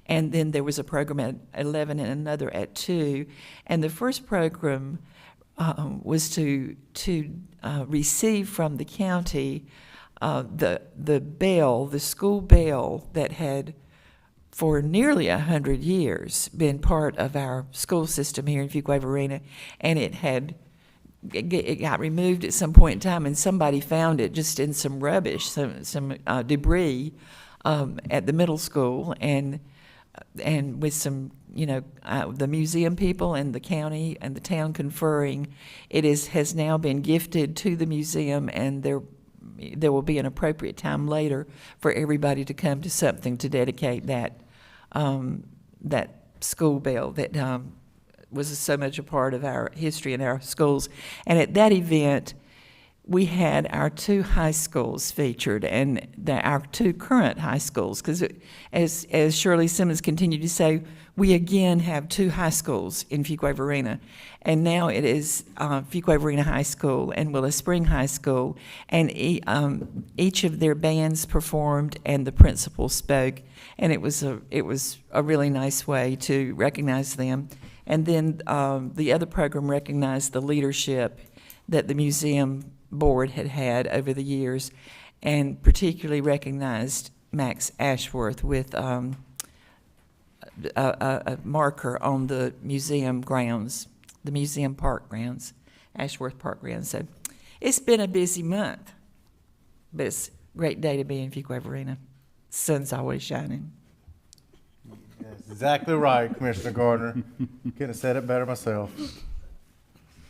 And then there was a program at 11 and another at 2. And the first program was to receive from the county the school bell that had for nearly 100 years been part of our school system here in Fuquay-Varina, and it got removed at some point in time, and somebody found it just in some rubbish, some debris at the middle school, and with some, the museum people and the county and the town conferring, has now been gifted to the museum, and there will be an appropriate time later for everybody to come to something to dedicate that school bell that was so much a part of our history in our schools. And at that event, we had our 2 high schools featured, and our 2 current high schools, because as Shirley Simmons continued to say, we again have 2 high schools in Fuquay-Varina, and now it is Fuquay-Varina High School and Willow Spring High School, and each of their bands performed and the principal spoke, and it was a really nice way to recognize them. And then the other program recognized the leadership that the museum board had over the years, and particularly recognized Max Ashworth with a marker on the museum grounds, the museum park grounds, Ashworth Park grounds. So it's been a busy month, but it's a great day to be in Fuquay-Varina. Sun's always shining. That's exactly right, Commissioner Gardner. Couldn't have said it better myself.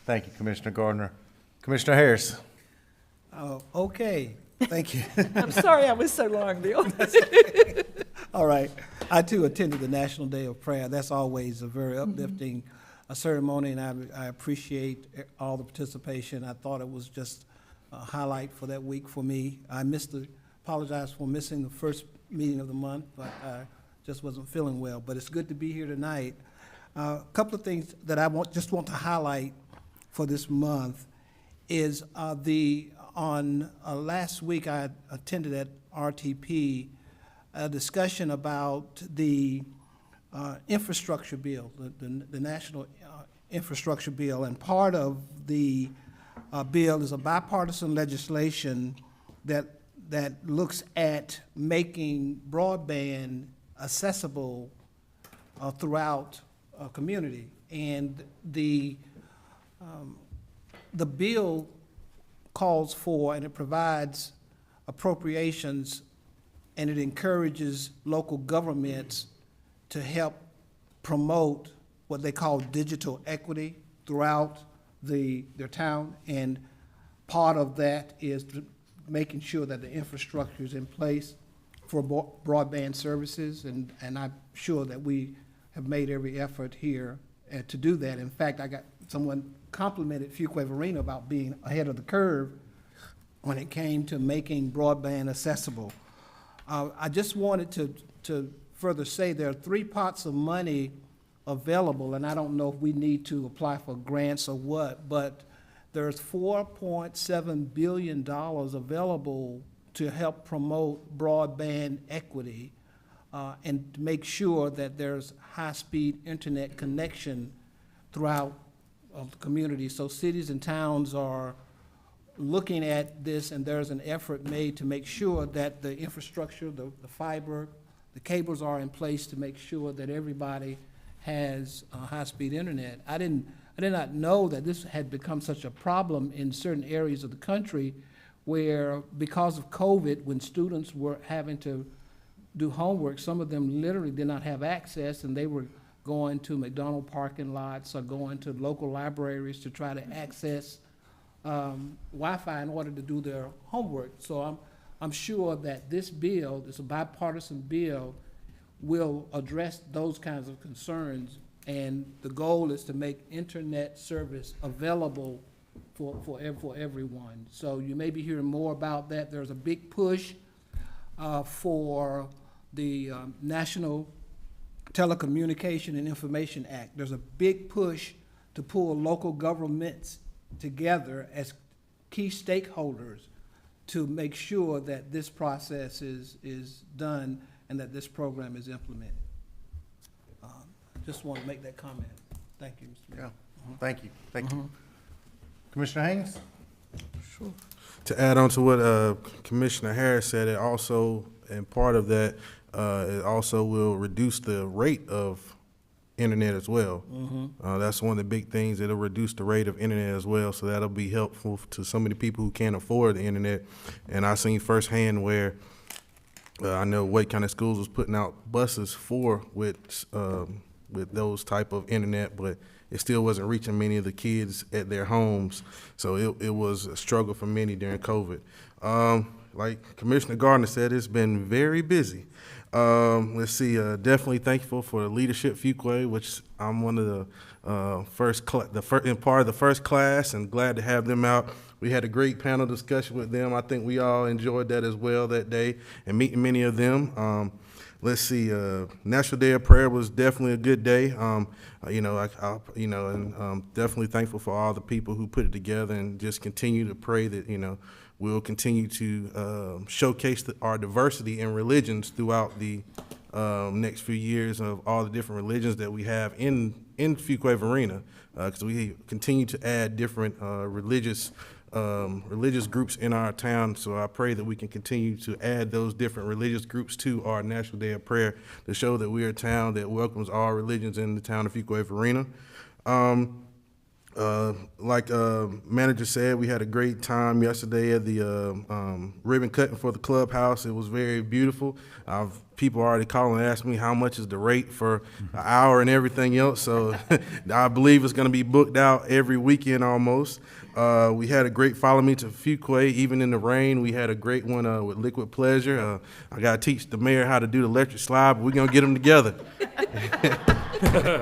Thank you, Commissioner Gardner. Commissioner Harris. Okay, thank you. I'm sorry I was so long, Bill. All right. I, too, attended the National Day of Prayer. That's always a very uplifting ceremony, and I appreciate all the participation. I thought it was just a highlight for that week for me. Apologize for missing the first meeting of the month, but I just wasn't feeling well. But it's good to be here tonight. A couple of things that I want to highlight for this month is last week I attended at RTP a discussion about the infrastructure bill, the national infrastructure bill, and part of the bill is a bipartisan legislation that looks at making broadband accessible throughout a community. And the bill calls for and it provides appropriations, and it encourages local governments to help promote what they call digital equity throughout their town. And part of that is making sure that the infrastructure is in place for broadband services, and I'm sure that we have made every effort here to do that. In fact, I got someone complimented Fuquay-Varina about being ahead of the curve when it came to making broadband accessible. I just wanted to further say there are 3 pots of money available, and I don't know if we need to apply for grants or what, but there's $4.7 billion available to help promote broadband equity and to make sure that there's high-speed internet connection throughout the community. So cities and towns are looking at this, and there's an effort made to make sure that the infrastructure, the fiber, the cables are in place to make sure that everybody has high-speed internet. I did not know that this had become such a problem in certain areas of the country where, because of COVID, when students were having to do homework, some of them literally did not have access, and they were going to McDonald's parking lots or going to local libraries to try to access Wi-Fi in order to do their homework. So I'm sure that this bill, it's a bipartisan bill, will address those kinds of concerns, and the goal is to make internet service available for everyone. So you may be hearing more about that. There's a big push for the National Telecommunication and Information Act. There's a big push to pull local governments together as key stakeholders to make sure that this process is done and that this program is implemented. Just want to make that comment. Thank you, Mr. Mayor. Yeah. Thank you. Thank you. Commissioner Haynes? To add on to what Commissioner Harris said, it also, and part of that, it also will reduce the rate of internet as well. That's one of the big things. It'll reduce the rate of internet as well, so that'll be helpful to so many people who can't afford the internet. And I've seen firsthand where I know Wake County Schools was putting out buses with those type of internet, but it still wasn't reaching many of the kids at their homes. So it was a struggle for many during COVID. Like Commissioner Gardner said, it's been very busy. Let's see, definitely thankful for the leadership Fuquay, which I'm one of the part of the first class, and glad to have them out. We had a great panel discussion with them. I think we all enjoyed that as well that day, and meeting many of them. Let's see, National Day of Prayer was definitely a good day. Definitely thankful for all the people who put it together, and just continue to pray that, we'll continue to showcase our diversity in religions throughout the next few years of all the different religions that we have in Fuquay-Varina, because we continue to add different religious groups in our town. So I pray that we can continue to add those different religious groups to our National Day of Prayer to show that we're a town that welcomes all religions in the town of Fuquay-Varina. Manager said, we had a great time yesterday at the ribbon cutting for the clubhouse. It was very beautiful. People are already calling and asking me how much is the rate for an hour and everything else. So I believe it's going to be booked out every weekend almost. We had a great follow me to Fuquay, even in the rain. We had a great one with Liquid Pleasure. I got to teach the mayor how to do the electric slide, but we're going to get them together.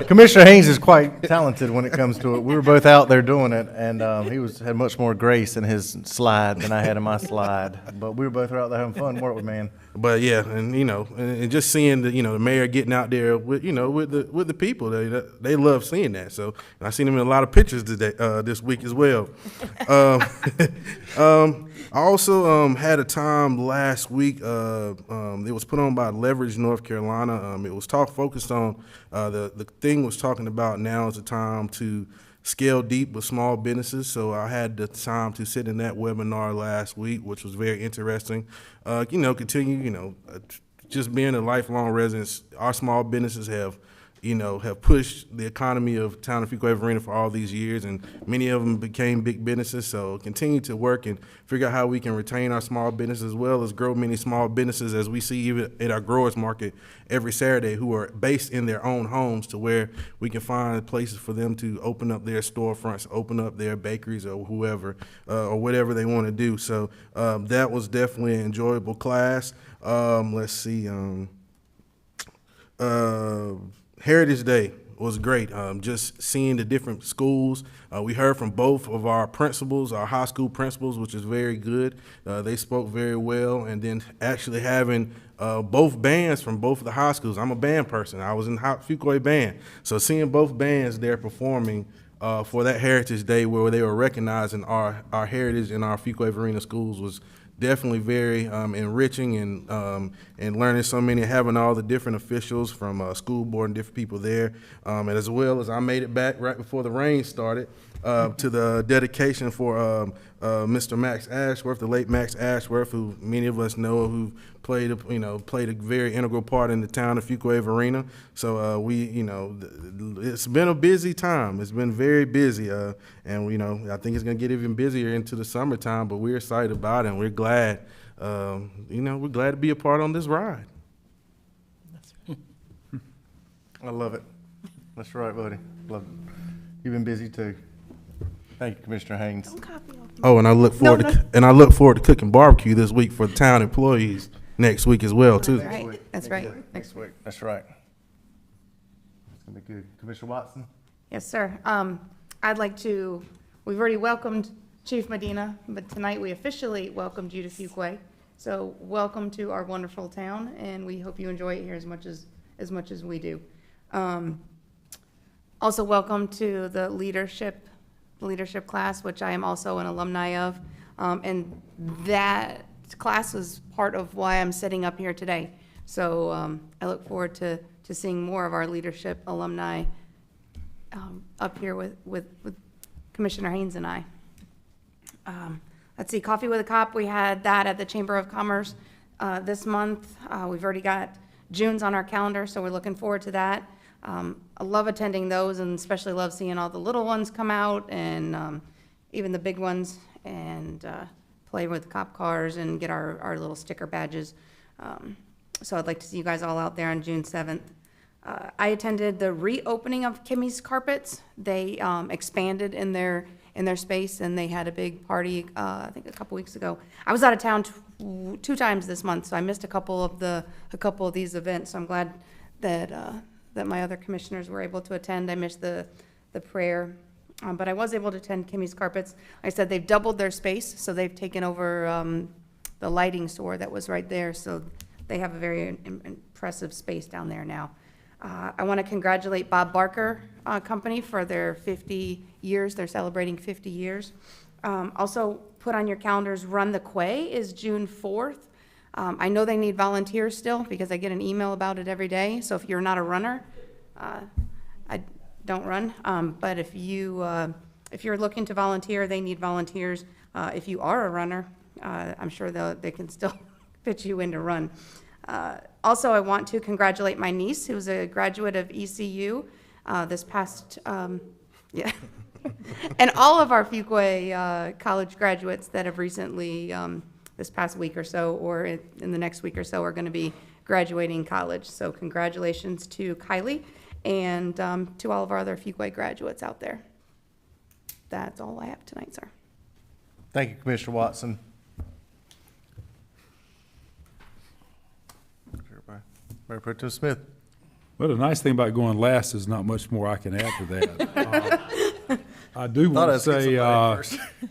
Commissioner Haynes is quite talented when it comes to it. We were both out there doing it, and he had much more grace in his slide than I had in my slide. But we were both out there having fun, weren't we, man? But yeah, and just seeing the mayor getting out there with the people, they love seeing that. So I seen him in a lot of pictures today, this week as well. I also had a time last week. It was put on by Leverage, North Carolina. It was focused on the thing was talking about now is the time to scale deep with small businesses. So I had the time to sit in that webinar last week, which was very interesting. Continue, just being a lifelong resident, our small businesses have pushed the economy of town of Fuquay-Varina for all these years, and many of them became big businesses. So continue to work and figure out how we can retain our small businesses as well as grow many small businesses, as we see even at our growers market every Saturday, who are based in their own homes, to where we can find places for them to open up their storefronts, open up their bakeries or whoever, or whatever they want to do. So that was definitely an enjoyable class. Let's see. Heritage Day was great. Just seeing the different schools. We heard from both of our principals, our high school principals, which is very good. They spoke very well. And then actually having both bands from both of the high schools. I'm a band person. I was in the Fuquay band. So seeing both bands there performing for that Heritage Day, where they were recognizing our heritage in our Fuquay-Varina schools, was definitely very enriching, and learning so many, having all the different officials from school board and different people there, and as well as I made it back right before the rain started to the dedication for Mr. Max Ashworth, the late Max Ashworth, who many of us know, who played a very integral part in the town of Fuquay-Varina. So it's been a busy time. It's been very busy, and I think it's going to get even busier into the summertime. But we're excited about it, and we're glad, we're glad to be a part on this ride. I love it. That's right, buddy. Love it. You've been busy too. Thank you, Commissioner Haynes. Oh, and I look forward to cooking barbecue this week for the town employees next week as well too. That's right, that's right. Next week. That's right. It's gonna be good. Commissioner Watson? Yes, sir. We've already welcomed Chief Medina, but tonight we officially welcomed you to Fuquay. So welcome to our wonderful town, and we hope you enjoy it here as much as we do. Also welcome to the leadership class, which I am also an alumni of. And that class was part of why I'm sitting up here today. So I look forward to seeing more of our leadership alumni up here with Commissioner Haynes and I. Let's see, Coffee with a Cop, we had that at the Chamber of Commerce this month. We've already got June's on our calendar, so we're looking forward to that. I love attending those, and especially love seeing all the little ones come out and even the big ones, and play with cop cars and get our little sticker badges. So I'd like to see you guys all out there on June 7th. I attended the reopening of Kimmy's Carpets. They expanded in their space, and they had a big party, I think a couple weeks ago. I was out of town two times this month, so I missed a couple of these events. So I'm glad that my other commissioners were able to attend. I missed the prayer, but I was able to attend Kimmy's Carpets. Like I said, they've doubled their space, so they've taken over the lighting store that was right there. So they have a very impressive space down there now. I want to congratulate Bob Barker Company for their 50 years. They're celebrating 50 years. Also, put on your calendars, Run the Quay is June 4th. I know they need volunteers still because I get an email about it every day. So if you're not a runner, I don't run. But if you're looking to volunteer, they need volunteers. If you are a runner, I'm sure they can still fit you in to run. Also, I want to congratulate my niece, who's a graduate of ECU this past, yeah. And all of our Fuquay college graduates that have recently, this past week or so, or in the next week or so, are going to be graduating college. So congratulations to Kylie and to all of our other Fuquay graduates out there. That's all I have tonight, sir. Thank you, Commissioner Watson. Mayor Pro Tem Smith. Well, the nice thing about going last is not much more I can add to that. I do want to say, I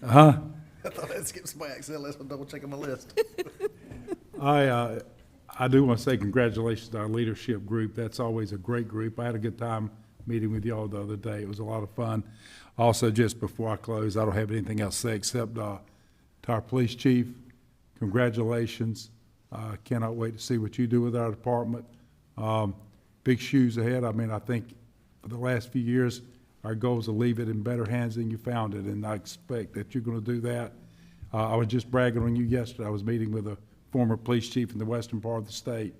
thought I'd skip somebody accidentally. I'm double checking my list. I do want to say congratulations to our leadership group. That's always a great group. I had a good time meeting with y'all the other day. It was a lot of fun. Also, just before I close, I don't have anything else to say except to our police chief, congratulations. Cannot wait to see what you do with our department. Big shoes ahead. I mean, I think for the last few years, our goal is to leave it in better hands than you found it, and I expect that you're going to do that. I was just bragging on you yesterday. I was meeting with a former police chief in the western part of the state,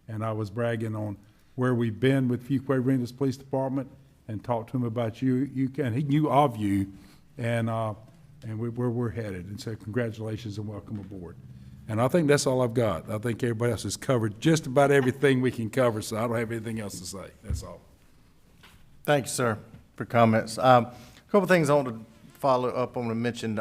and I was bragging on where we've been with Fuquay-Varina's police department and talked to him about you. He knew of you, and where we're headed. And so congratulations and welcome aboard. And I think that's all I've got. I think everybody else has covered just about everything we can cover, so I don't have anything else to say. That's all. Thank you, sir, for comments. A couple things I want to follow up on and mention.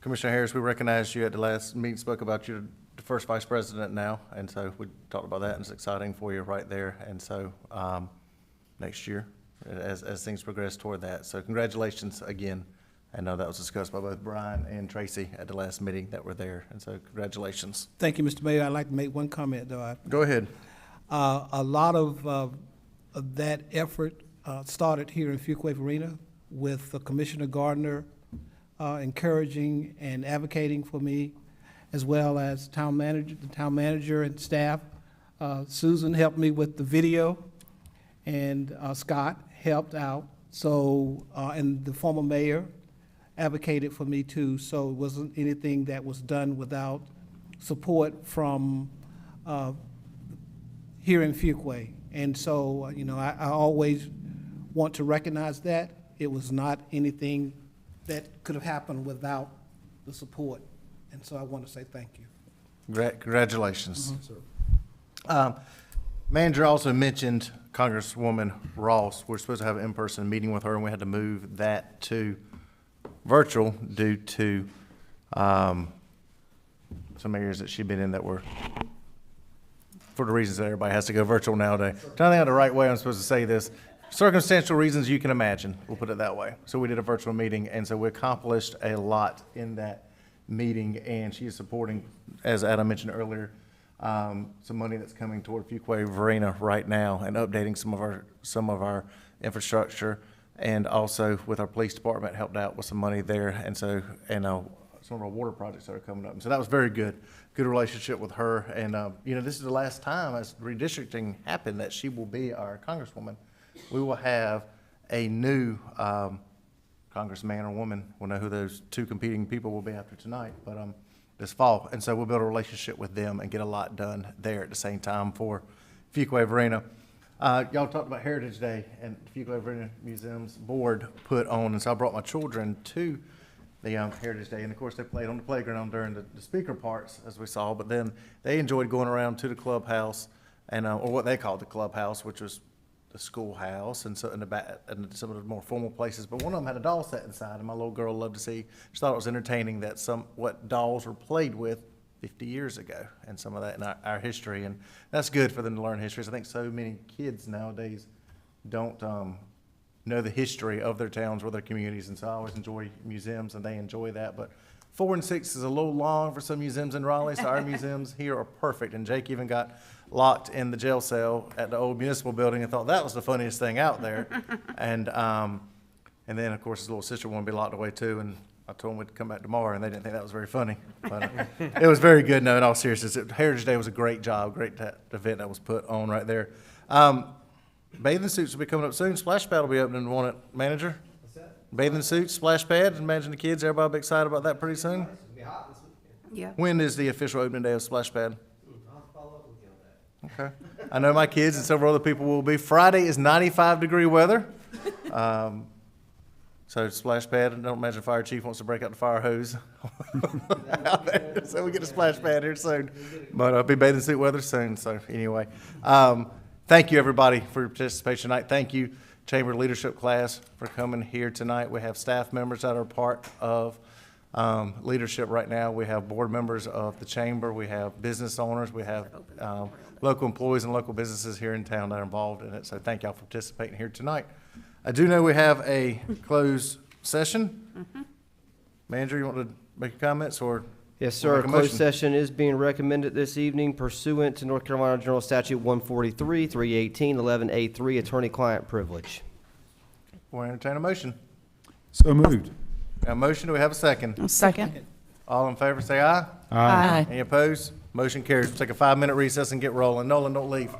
Commissioner Harris, we recognized you at the last meeting, spoke about you, the first vice president now, and so we talked about that, and it's exciting for you right there. And so next year, as things progress toward that. So congratulations again. I know that was discussed by both Brian and Tracy at the last meeting that were there, and so congratulations. Thank you, Mr. Mayor. I'd like to make one comment, though. Go ahead. A lot of that effort started here in Fuquay-Varina with Commissioner Gardner encouraging and advocating for me, as well as the town manager and staff. Susan helped me with the video, and Scott helped out. So, and the former mayor advocated for me too, so it wasn't anything that was done without support from here in Fuquay. And so, I always want to recognize that. It was not anything that could have happened without the support. And so I want to say thank you. Congratulations. Manager also mentioned Congresswoman Ross. We're supposed to have an in-person meeting with her, and we had to move that to virtual due to some areas that she'd been in that were, for the reasons that everybody has to go virtual nowadays. Trying to think of the right way I'm supposed to say this. Circumstantial reasons you can imagine, we'll put it that way. So we did a virtual meeting, and so we accomplished a lot in that meeting, and she is supporting, as Adam mentioned earlier, some money that's coming toward Fuquay-Varina right now and updating some of our infrastructure, and also with our police department helped out with some money there, and so some of our water projects that are coming up. And so that was very good relationship with her, and this is the last time as redistricting happened that she will be our congresswoman. We will have a new congressman or woman. We'll know who those two competing people will be after tonight, but this fall. And so we'll build a relationship with them and get a lot done there at the same time for Fuquay-Varina. Y'all talked about Heritage Day, and Fuquay-Varina Museum's board put on, and so I brought my children to the Heritage Day, and of course they played on the playground during the speaker parts, as we saw, but then they enjoyed going around to the clubhouse, and or what they called the clubhouse, which was the schoolhouse, and so in the back, and some of the more formal places. But one of them had a doll set inside, and my little girl loved to see. She thought it was entertaining that what dolls were played with 50 years ago, and some of that in our history, and that's good for them to learn history. I think so many kids nowadays don't know the history of their towns or their communities, and so I always enjoy museums, and they enjoy that. But 4 and 6 is a little long for some museums in Raleigh, so our museums here are perfect. And Jake even got locked in the jail cell at the old municipal building and thought that was the funniest thing out there. And then, of course, his little sister wanted to be locked away too, and I told him we'd come back tomorrow, and they didn't think that was very funny. But it was very good. No, in all seriousness, Heritage Day was a great job, great event that was put on right there. Bathing suits will be coming up soon. Splash Pad will be opening, won't it, Manager? What's that? Bathing suits, splash pad. Imagine the kids, everybody will be excited about that pretty soon. Yeah. When is the official opening day of Splash Pad? Okay. I know my kids and several other people will be. Friday is 95-degree weather. So Splash Pad, I don't imagine the fire chief wants to break out the fire hose out there. So we get a Splash Pad here soon. But it'll be bathing suit weather soon. So anyway, thank you everybody for your participation tonight. Thank you, Chamber Leadership Class, for coming here tonight. We have staff members that are part of leadership right now. We have board members of the Chamber. We have business owners. We have local employees and local businesses here in town that are involved in it. So thank y'all for participating here tonight. I do know we have a closed session. Manager, you want to make comments or? Yes, sir. A make a closed motion? session is being recommended this evening pursuant to North Carolina General Statute 143, 318, 11A3, attorney-client privilege. We'll entertain a motion. So moved. We have a motion. Do we have a second? Second. All in favor, say aye. Aye. Any opposed? Motion carries. We'll take a 5-minute recess and get rolling. Nolan, don't leave.